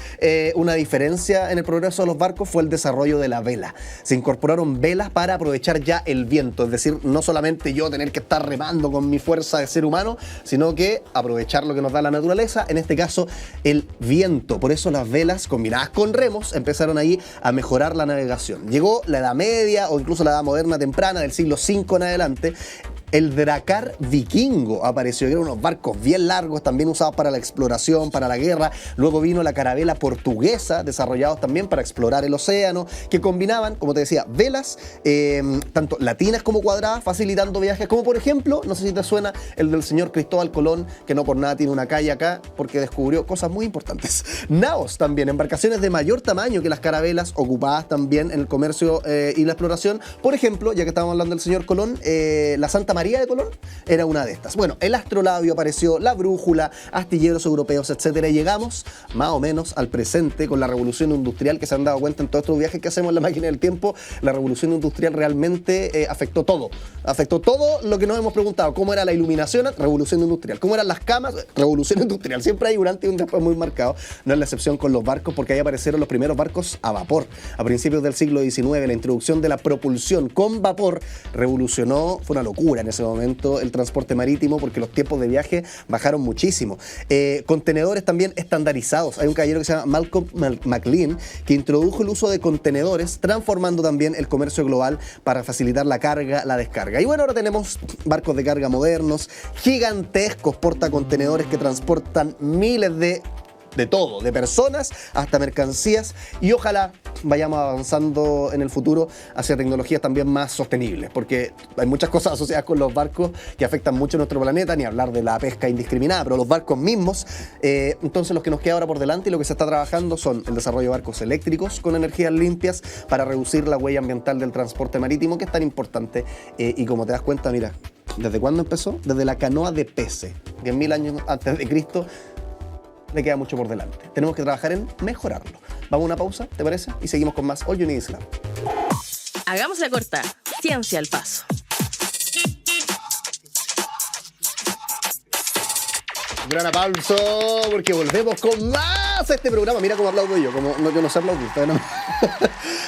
una diferencia en el progreso de los barcos fue el desarrollo de la vela. Se incorporaron velas para aprovechar ya el viento, es decir, no solamente yo tener que estar remando con mi fuerza de ser humano, sino que aprovechar lo que nos da la naturaleza, en este caso el viento. Por eso las velas combinadas con remos empezaron ahí a mejorar la navegación. Llegó la Edad Media o incluso la Edad Moderna temprana, del siglo V en adelante. El dracar vikingo apareció, que eran unos barcos bien largos, también usados para la exploración, para la guerra. Luego vino la carabela portuguesa, desarrollados también para explorar el océano, que combinaban, como te decía, velas, tanto latinas como cuadradas, facilitando viajes, como por ejemplo, no sé si te suena, el del señor Cristóbal Colón, que no por nada tiene una calle acá, porque descubrió cosas muy importantes. Naos también, embarcaciones de mayor tamaño que las carabelas, ocupadas también en el comercio y la exploración. Por ejemplo, ya que estábamos hablando del señor Colón, la Santa María de Colón era una de estas. Bueno, el astrolabio apareció, la brújula, astilleros europeos, etcétera. Y llegamos más o menos al presente con la revolución industrial, que se han dado cuenta en todos estos viajes que hacemos en la máquina del tiempo. La revolución industrial realmente afectó todo lo que nos hemos preguntado. ¿Cómo era la iluminación? Revolución industrial. ¿Cómo eran las camas? Revolución industrial. Siempre hay un antes y un después muy marcado. No es la excepción con los barcos, porque ahí aparecieron los primeros barcos a vapor. A principios del siglo XIX, la introducción de la propulsión con vapor revolucionó, fue una locura en ese momento el transporte marítimo, porque los tiempos de viaje bajaron muchísimo. Contenedores también estandarizados. Hay un caballero que se llama Malcolm McLean, que introdujo el uso de contenedores, transformando también el comercio global para facilitar la carga, la descarga. Y bueno, ahora tenemos barcos de carga modernos, gigantescos portacontenedores que transportan miles de todo, de personas hasta mercancías, y ojalá vayamos avanzando en el futuro hacia tecnologías también más sostenibles, porque hay muchas cosas asociadas con los barcos que afectan mucho a nuestro planeta, ni hablar de la pesca indiscriminada, pero los barcos mismos, entonces los que nos queda ahora por delante y lo que se está trabajando son el desarrollo de barcos eléctricos con energías limpias para reducir la huella ambiental del transporte marítimo, que es tan importante, y como te das cuenta, mira, ¿desde cuándo empezó? Desde la canoa de Pese, 10.000 años antes de Cristo. Le queda mucho por delante. Tenemos que trabajar en mejorarlo. Vamos a una pausa, ¿te parece? Y seguimos con más All You Need Is Love. Hagamos la corta. Ciencia al paso. Gran aplauso, porque volvemos con más a este programa. Mira cómo aplaudo yo, como yo no sé aplaudir. ¿No?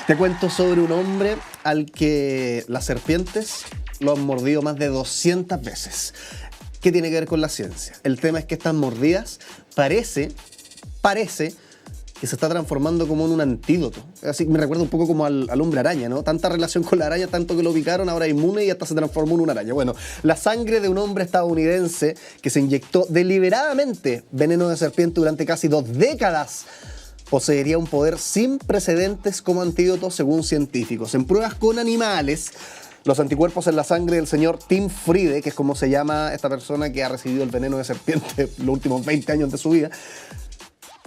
Te cuento sobre un hombre al que las serpientes lo han mordido más de 200 veces. ¿Qué tiene que ver con la ciencia? El tema es que estas mordidas parece que se está transformando como en un antídoto. Así me recuerda un poco como al hombre araña, ¿no? Tanta relación con la araña, tanto que lo picaron, ahora inmune y hasta se transformó en una araña. Bueno, la sangre de un hombre estadounidense que se inyectó deliberadamente veneno de serpiente durante casi 2 décadas poseería un poder sin precedentes como antídoto, según científicos. En pruebas con animales, los anticuerpos en la sangre del señor Tim Friede, que es como se llama esta persona que ha recibido el veneno de serpiente los últimos 20 años de su vida,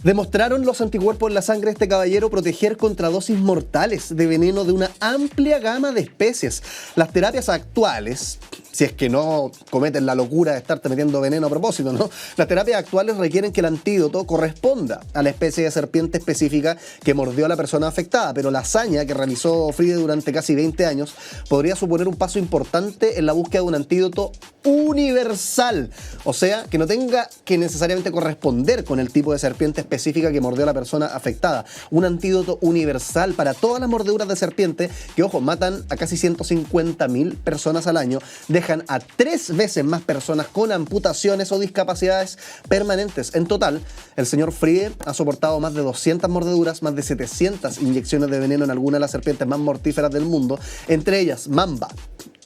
demostraron los anticuerpos en la sangre de este caballero proteger contra dosis mortales de veneno de una amplia gama de especies. Las terapias actuales, si es que no cometen la locura de estarte metiendo veneno a propósito, ¿no? Las terapias actuales requieren que el antídoto corresponda a la especie de serpiente específica que mordió a la persona afectada, pero la hazaña que realizó Friede durante casi 20 años podría suponer un paso importante en la búsqueda de un antídoto universal, o sea, que no tenga que necesariamente corresponder con el tipo de serpiente específica que mordió a la persona afectada. Un antídoto universal para todas las mordeduras de serpiente que, ojo, matan a casi 150.000 personas al año, dejan a 3 veces más personas con amputaciones o discapacidades permanentes. En total, el señor Friede ha soportado más de 200 mordeduras, más de 700 inyecciones de veneno en algunas de las serpientes más mortíferas del mundo, entre ellas mamba,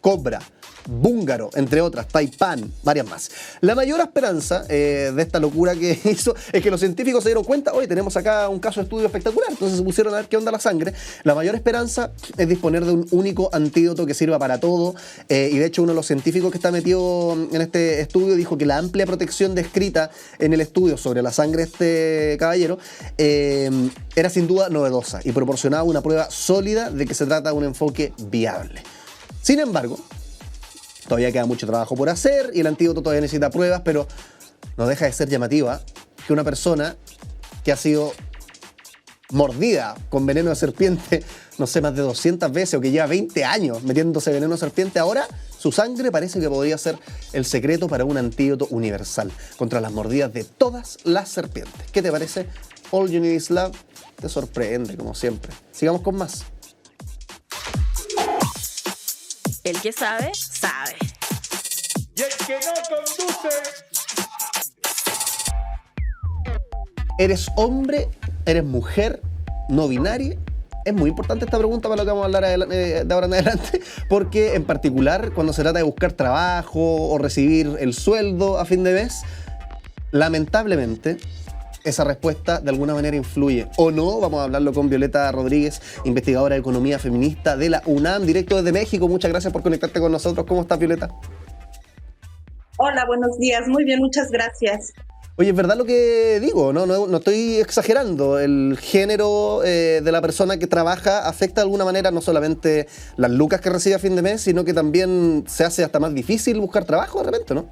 cobra, búngaro, entre otras, taipán, varias más. La mayor esperanza de esta locura que hizo es que los científicos se dieron cuenta, oye, tenemos acá un caso de estudio espectacular, entonces se pusieron a ver qué onda la sangre. La mayor esperanza es disponer de un único antídoto que sirva para todo, y de hecho uno de los científicos que está metido en este estudio dijo que la amplia protección descrita en el estudio sobre la sangre de este caballero era sin duda novedosa y proporcionaba una prueba sólida de que se trata de un enfoque viable. Sin embargo, todavía queda mucho trabajo por hacer y el antídoto todavía necesita pruebas, pero no deja de ser llamativa que una persona que ha sido mordida con veneno de serpiente, no sé, más de 200 veces, o que lleva 20 años metiéndose veneno de serpiente, ahora su sangre parece que podría ser el secreto para un antídoto universal contra las mordidas de todas las serpientes. ¿Qué te parece? All You Need Is Love te sorprende, como siempre. Sigamos con más. El que sabe, sabe. Y el que no conduce. ¿Eres hombre? ¿Eres mujer? ¿No binaria? Es muy importante esta pregunta para lo que vamos a hablar de ahora en adelante, porque en particular cuando se trata de buscar trabajo o recibir el sueldo a fin de mes, lamentablemente esa respuesta de alguna manera influye. ¿O no? Vamos a hablarlo con Violeta Rodríguez, investigadora de economía feminista de la UNAM, directo desde México. Muchas gracias por conectarte con nosotros. ¿Cómo estás, Violeta? Hola, buenos días. Muy bien, muchas gracias. Oye, es verdad lo que digo, no estoy exagerando. El género de la persona que trabaja afecta de alguna manera no solamente las lucas que recibe a fin de mes, sino que también se hace hasta más difícil buscar trabajo de repente, ¿no?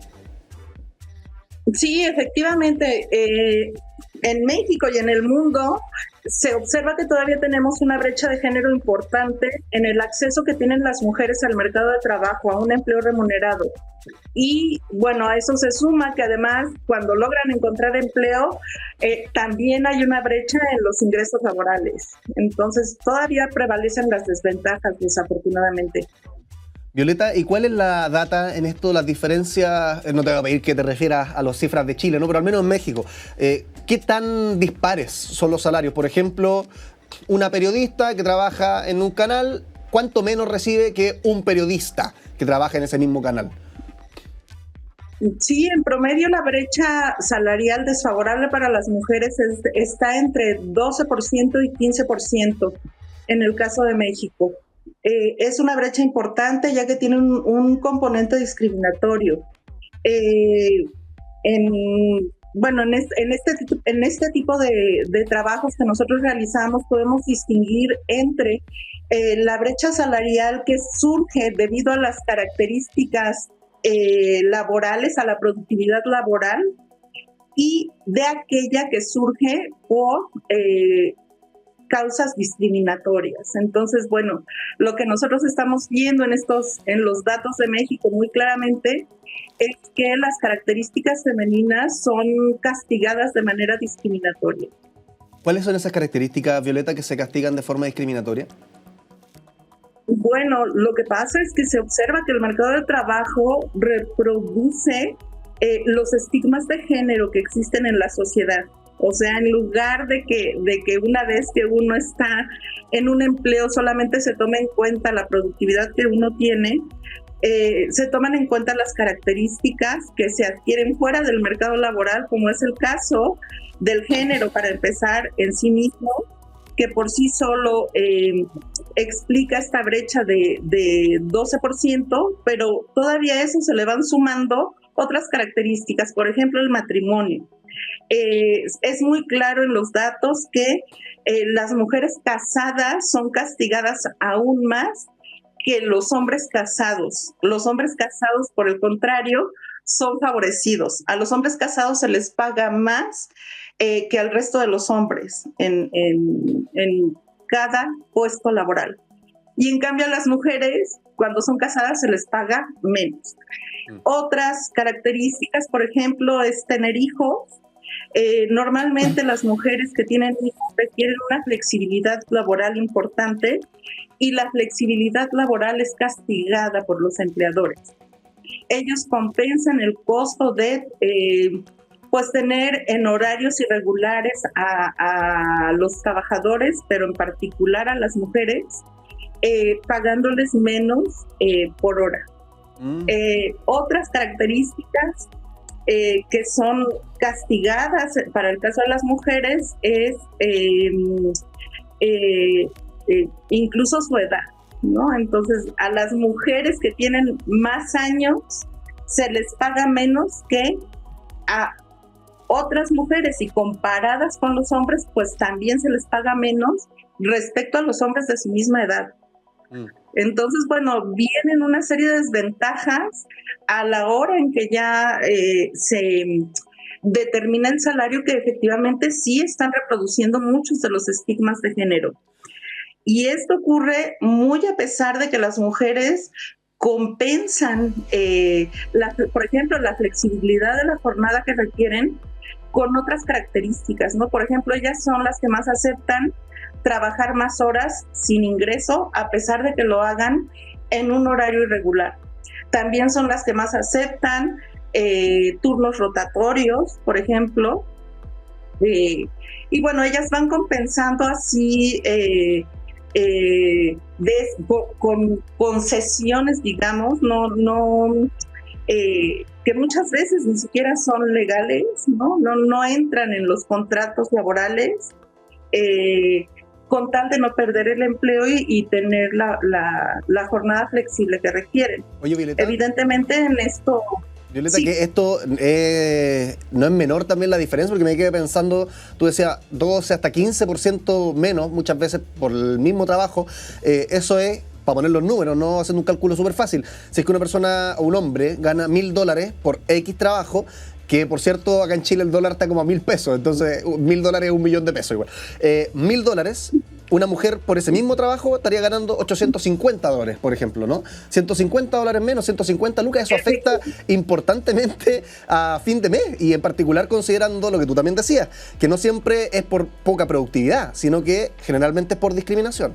Sí, efectivamente, en México y en el mundo se observa que todavía tenemos una brecha de género importante en el acceso que tienen las mujeres al mercado de trabajo, a un empleo remunerado. Y bueno, a eso se suma que además cuando logran encontrar empleo, también hay una brecha en los ingresos laborales. Entonces todavía prevalecen las desventajas, desafortunadamente. Violeta, ¿y cuál es la data en esto, las diferencias? No te voy a pedir que te refieras a las cifras de Chile, ¿no? Pero al menos en México. ¿Qué tan dispares son los salarios? Por ejemplo, una periodista que trabaja en un canal, ¿cuánto menos recibe que un periodista que trabaja en ese mismo canal? Sí, en promedio la brecha salarial desfavorable para las mujeres está entre 12% y 15% en el caso de México. Es una brecha importante ya que tiene un componente discriminatorio. En este tipo de trabajos que nosotros realizamos podemos distinguir entre la brecha salarial que surge debido a las características laborales, a la productividad laboral, y de aquella que surge por causas discriminatorias. Entonces, bueno, lo que nosotros estamos viendo en los datos de México muy claramente es que las características femeninas son castigadas de manera discriminatoria. ¿Cuáles son esas características, Violeta, que se castigan de forma discriminatoria? Bueno, lo que pasa es que se observa que el mercado de trabajo reproduce los estigmas de género que existen en la sociedad. O sea, en lugar de que una vez que uno está en un empleo solamente se tome en cuenta la productividad que uno tiene, se toman en cuenta las características que se adquieren fuera del mercado laboral, como es el caso del género, para empezar en sí mismo, que por sí solo explica esta brecha de 12%, pero todavía a eso se le van sumando otras características, por ejemplo, el matrimonio. Es muy claro en los datos que las mujeres casadas son castigadas aún más que los hombres casados. Los hombres casados, por el contrario, son favorecidos. A los hombres casados se les paga más que al resto de los hombres en cada puesto laboral. Y en cambio a las mujeres, cuando son casadas, se les paga menos. Otras características, por ejemplo, es tener hijos. Normalmente las mujeres que tienen hijos requieren una flexibilidad laboral importante y la flexibilidad laboral es castigada por los empleadores. Ellos compensan el costo de tener en horarios irregulares a los trabajadores, pero en particular a las mujeres, pagándoles menos por hora. Otras características que son castigadas para el caso de las mujeres es incluso su edad, ¿no? Entonces, a las mujeres que tienen más años se les paga menos que a otras mujeres, y comparadas con los hombres, pues también se les paga menos respecto a los hombres de su misma edad. Entonces, bueno, vienen una serie de desventajas a la hora en que ya se determina el salario, que efectivamente sí están reproduciendo muchos de los estigmas de género. Y esto ocurre muy a pesar de que las mujeres compensan, por ejemplo, la flexibilidad de la jornada que requieren con otras características, ¿no? Por ejemplo, ellas son las que más aceptan trabajar más horas sin ingreso, a pesar de que lo hagan en un horario irregular. También son las que más aceptan turnos rotatorios, por ejemplo. Y bueno, ellas van compensando así con concesiones, digamos, que muchas veces ni siquiera son legales, no entran en los contratos laborales, con tal de no perder el empleo y tener la jornada flexible que requieren. Oye, Violeta, evidentemente en esto... Violeta, sí. que esto no es menor también la diferencia, porque me quedé pensando, tú decías 12 hasta 15% menos, muchas veces por el mismo trabajo. Eso es, para poner los números, no haciendo un cálculo súper fácil. Si es que una persona o un hombre gana $1.000 por X trabajo, que por cierto acá en Chile el dólar está como a $1.000, entonces $1.000 es $1.000.000 igual. $1.000, una mujer por ese mismo trabajo estaría ganando $850, por ejemplo, ¿no? $150 menos, 150 lucas, eso afecta importantemente a fin de mes, y en particular considerando lo que tú también decías, que no siempre es por poca productividad, sino que generalmente es por discriminación.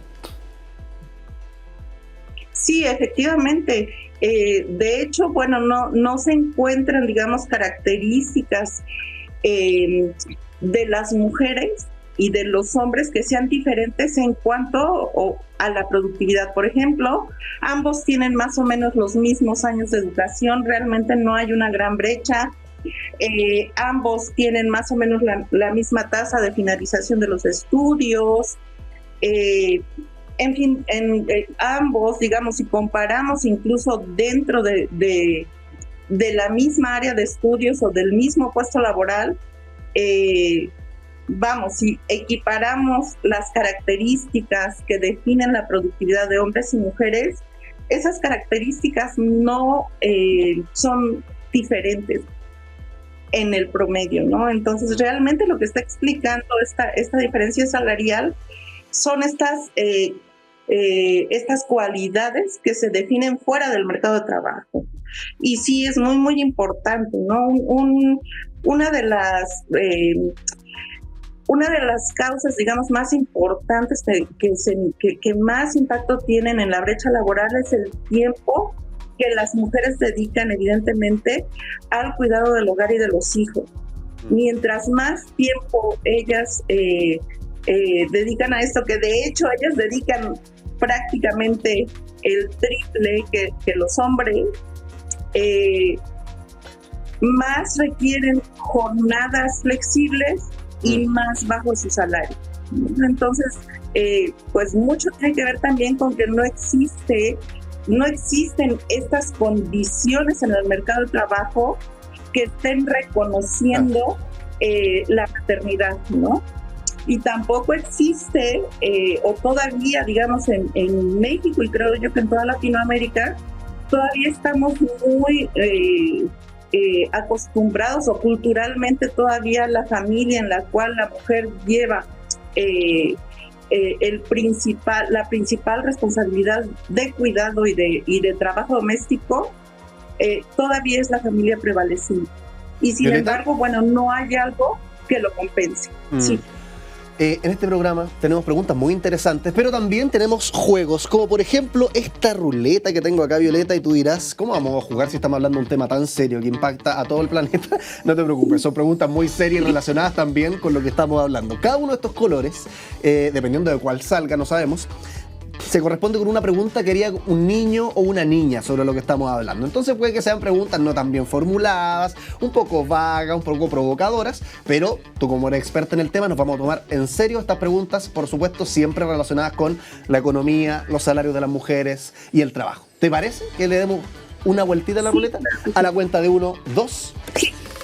Sí, efectivamente. De hecho, bueno, no se encuentran, digamos, características de las mujeres y de los hombres que sean diferentes en cuanto a la productividad. Por ejemplo, ambos tienen más o menos los mismos años de educación, realmente no hay una gran brecha. Ambos tienen más o menos la misma tasa de finalización de los estudios. En fin, ambos, digamos, si comparamos incluso dentro de la misma área de estudios o del mismo puesto laboral, si equiparamos las características que definen la productividad de hombres y mujeres, esas características no son diferentes en el promedio, ¿no? Entonces, realmente lo que está explicando esta diferencia salarial son estas cualidades que se definen fuera del mercado de trabajo. Y sí es muy, muy importante, ¿no? Una de las causas, digamos, más importantes que más impacto tienen en la brecha laboral es el tiempo que las mujeres dedican, evidentemente, al cuidado del hogar y de los hijos. Mientras más tiempo ellas dedican a esto, que de hecho ellas dedican prácticamente el triple que los hombres, más requieren jornadas flexibles y más bajo su salario. Entonces, pues mucho tiene que ver también con que no existen estas condiciones en el mercado de trabajo que estén reconociendo la maternidad, ¿no? Y tampoco existe, o todavía, digamos, en México, y creo yo que en toda Latinoamérica, todavía estamos muy acostumbrados, o culturalmente todavía la familia en la cual la mujer lleva la principal responsabilidad de cuidado y de trabajo doméstico, todavía es la familia prevaleciente. Y sin embargo, bueno, no hay algo que lo compense. Sí. En este programa tenemos preguntas muy interesantes, pero también tenemos juegos, como por ejemplo esta ruleta que tengo acá, Violeta, y tú dirás, ¿cómo vamos a jugar si estamos hablando de un tema tan serio que impacta a todo el planeta? No te preocupes, son preguntas muy serias y relacionadas también con lo que estamos hablando. Cada uno de estos colores, dependiendo de cuál salga, no sabemos, se corresponde con una pregunta que haría un niño o una niña sobre lo que estamos hablando. Entonces puede que sean preguntas no tan bien formuladas, un poco vagas, un poco provocadoras, pero tú como eres experta en el tema nos vamos a tomar en serio estas preguntas, por supuesto siempre relacionadas con la economía, los salarios de las mujeres y el trabajo. ¿Te parece que le demos una vueltita a la ruleta? A la cuenta de 1, 2...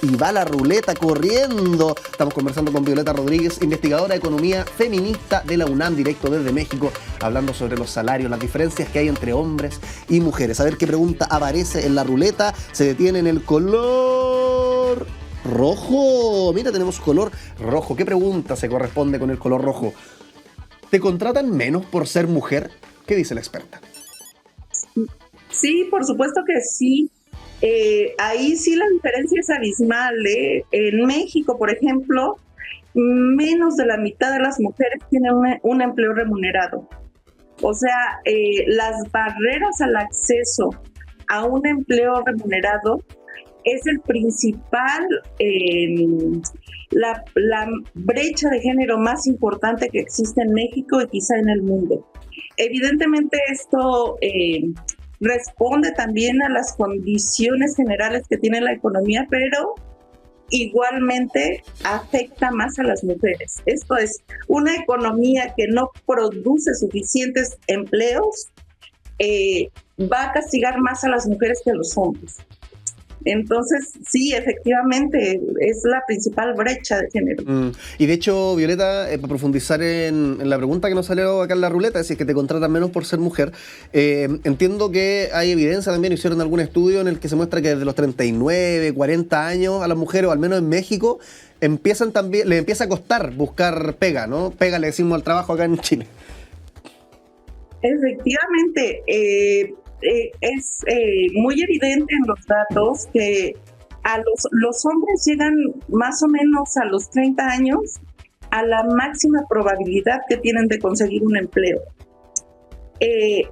Y va la ruleta corriendo. Estamos conversando con Violeta Rodríguez, investigadora de economía feminista de la UNAM, directo desde México, hablando sobre los salarios, las diferencias que hay entre hombres y mujeres. A ver qué pregunta aparece en la ruleta. Se detiene en el color rojo. Mira, tenemos color rojo. ¿Qué pregunta se corresponde con el color rojo? ¿Te contratan menos por ser mujer? ¿Qué dice la experta? Sí, por supuesto que sí. Ahí sí la diferencia es abismal. En México, por ejemplo, menos de la mitad de las mujeres tienen un empleo remunerado. O sea, las barreras al acceso a un empleo remunerado es el principal, la brecha de género más importante que existe en México y quizá en el mundo. Evidentemente esto responde también a las condiciones generales que tiene la economía, pero igualmente afecta más a las mujeres. Esto es, una economía que no produce suficientes empleos va a castigar más a las mujeres que a los hombres. Entonces, sí, efectivamente, es la principal brecha de género. Y de hecho, Violeta, para profundizar en la pregunta que nos salió acá en la ruleta, es decir, que te contratan menos por ser mujer, entiendo que hay evidencia también, hicieron algún estudio en el que se muestra que desde los 39, 40 años a las mujeres, o al menos en México, les empieza a costar buscar pega, ¿no? Pega le decimos al trabajo acá en Chile. Efectivamente, es muy evidente en los datos que a los hombres llegan más o menos a los 30 años a la máxima probabilidad que tienen de conseguir un empleo.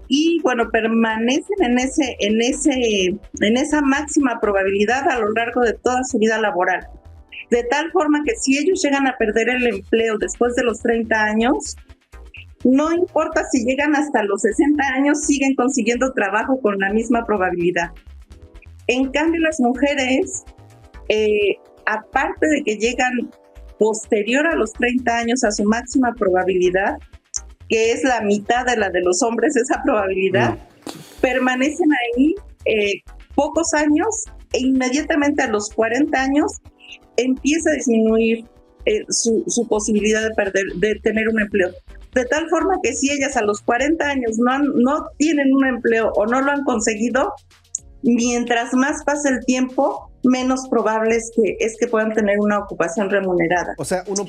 Y bueno, permanecen en esa máxima probabilidad a lo largo de toda su vida laboral. De tal forma que si ellos llegan a perder el empleo después de los 30 años, no importa si llegan hasta los 60 años, siguen consiguiendo trabajo con la misma probabilidad. En cambio, las mujeres, aparte de que llegan posterior a los 30 años a su máxima probabilidad, que es la mitad de la de los hombres, esa probabilidad, permanecen ahí pocos años e inmediatamente a los 40 años empieza a disminuir su posibilidad de tener un empleo. De tal forma que si ellas a los 40 años no tienen un empleo o no lo han conseguido, mientras más pase el tiempo, menos probable es que puedan tener una ocupación remunerada. O sea, uno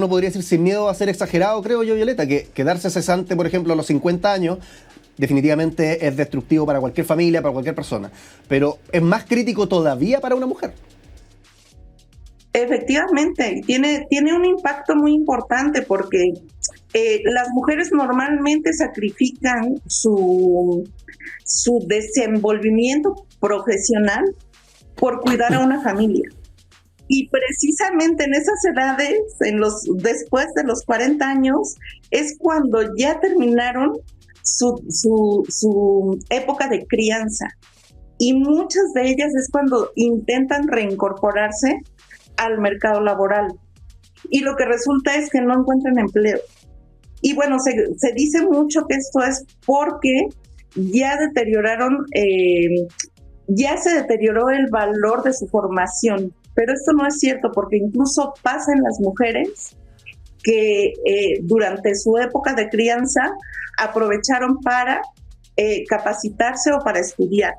podría decir sin miedo a ser exagerado, creo yo, Violeta, que quedarse cesante, por ejemplo, a los 50 años, definitivamente es destructivo para cualquier familia, para cualquier persona. Pero es más crítico todavía para una mujer. Efectivamente, tiene un impacto muy importante porque las mujeres normalmente sacrifican su desenvolvimiento profesional por cuidar a una familia. Y precisamente en esas edades, después de los 40 años, es cuando ya terminaron su época de crianza. Y muchas de ellas es cuando intentan reincorporarse al mercado laboral. Y lo que resulta es que no encuentran empleo. Y bueno, se dice mucho que esto es porque ya se deterioró el valor de su formación. Pero esto no es cierto, porque incluso pasa en las mujeres que durante su época de crianza aprovecharon para capacitarse o para estudiar.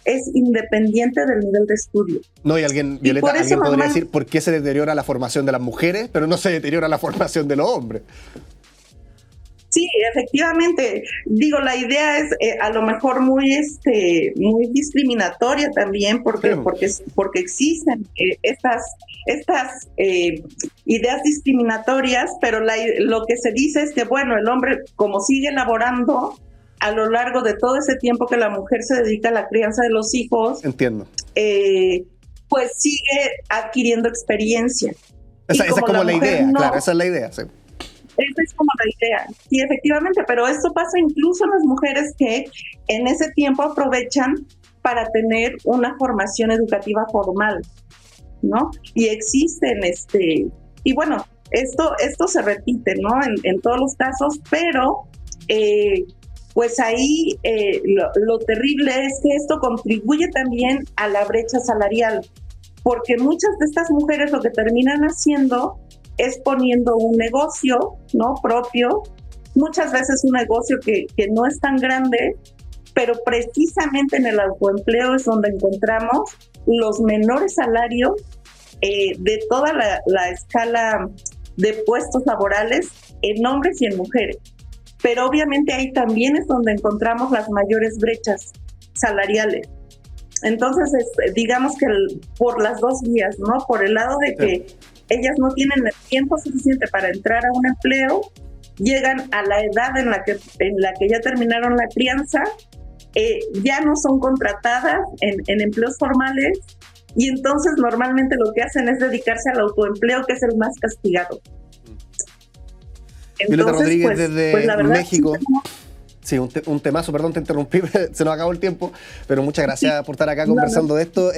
Es independiente del nivel de estudio. No, y alguien podría decir por qué se deteriora la formación de las mujeres, pero no se deteriora la formación de los hombres. Sí, efectivamente. Digo, la idea es a lo mejor muy discriminatoria también, porque existen estas ideas discriminatorias, pero lo que se dice es que, bueno, el hombre, como sigue laborando a lo largo de todo ese tiempo que la mujer se dedica a la crianza de los hijos, entiendo, pues sigue adquiriendo experiencia. Esa es como la idea, claro, esa es la idea, sí. esa es como la idea. Sí, efectivamente, pero esto pasa incluso en las mujeres que en ese tiempo aprovechan para tener una formación educativa formal, ¿no? Y existen, y bueno, esto se repite, ¿no? En todos los casos, pero pues ahí lo terrible es que esto contribuye también a la brecha salarial, porque muchas de estas mujeres lo que terminan haciendo es poniendo un negocio, ¿no? Propio, muchas veces un negocio que no es tan grande, pero precisamente en el autoempleo es donde encontramos los menores salarios de toda la escala de puestos laborales en hombres y en mujeres. Pero obviamente ahí también es donde encontramos las mayores brechas salariales. Entonces, digamos que por las dos vías, ¿no? Por el lado de que ellas no tienen el tiempo suficiente para entrar a un empleo, llegan a la edad en la que ya terminaron la crianza, ya no son contratadas en empleos formales, y entonces normalmente lo que hacen es dedicarse al autoempleo, que es el más castigado. Violeta Rodríguez, pues, desde pues la verdad, México. Sí, un temazo, perdón, te interrumpí, se nos acabó el tiempo, pero muchas gracias por estar acá conversando de esto.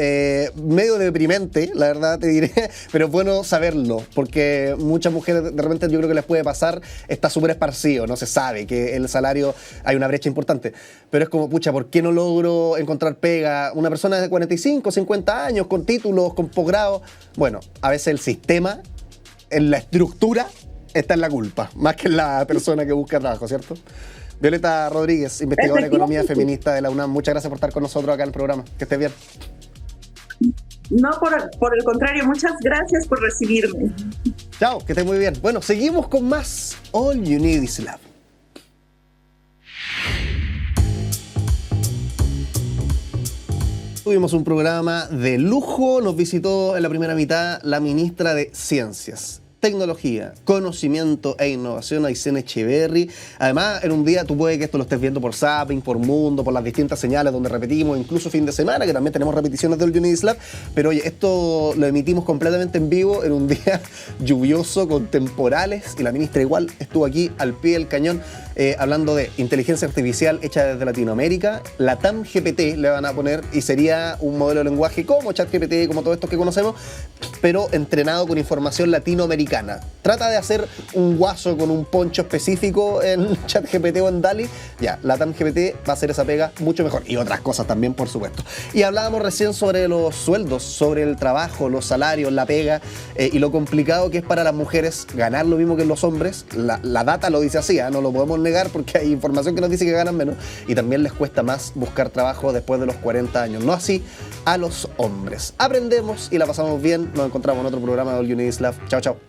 Medio deprimente, la verdad te diré, pero es bueno saberlo, porque muchas mujeres de repente yo creo que les puede pasar, está súper esparcido, no se sabe que el salario, hay una brecha importante, pero es como, pucha, ¿por qué no logro encontrar pega? Una persona de 45, 50 años, con títulos, con posgrado, bueno, a veces el sistema, en la estructura, está en la culpa, más que en la persona que busca trabajo, ¿cierto? Violeta Rodríguez, investigadora de economía feminista de la UNAM. Muchas gracias por estar con nosotros acá en el programa. Que estés bien. No, por el contrario, muchas gracias por recibirme. Chao, que estés muy bien. Bueno, seguimos con más All You Need Is Love. Tuvimos un programa de lujo. Nos visitó en la primera mitad la ministra de Ciencias, Tecnología, Conocimiento e Innovación, Aysén Echeverry. Además, en un día, tú puedes que esto lo estés viendo por Zapping, por Mundo, por las distintas señales donde repetimos, incluso fin de semana, que también tenemos repeticiones del Unity Lab. Pero oye, esto lo emitimos completamente en vivo en un día lluvioso, con temporales, y la ministra igual estuvo aquí al pie del cañón hablando de inteligencia artificial hecha desde Latinoamérica. La TAM GPT le van a poner, y sería un modelo de lenguaje como ChatGPT, como todos estos que conocemos, pero entrenado con información latinoamericana. Trata de hacer un guaso con un poncho específico en ChatGPT o en DALL-E. Ya, la TAM GPT va a hacer esa pega mucho mejor. Y otras cosas también, por supuesto. Y hablábamos recién sobre los sueldos, sobre el trabajo, los salarios, la pega, y lo complicado que es para las mujeres ganar lo mismo que los hombres. La data lo dice así, no lo podemos negar porque hay información que nos dice que ganan menos. Y también les cuesta más buscar trabajo después de los 40 años. No así a los hombres. Aprendemos y la pasamos bien. Nos encontramos en otro programa de All You Need Is Love. Chao, chao.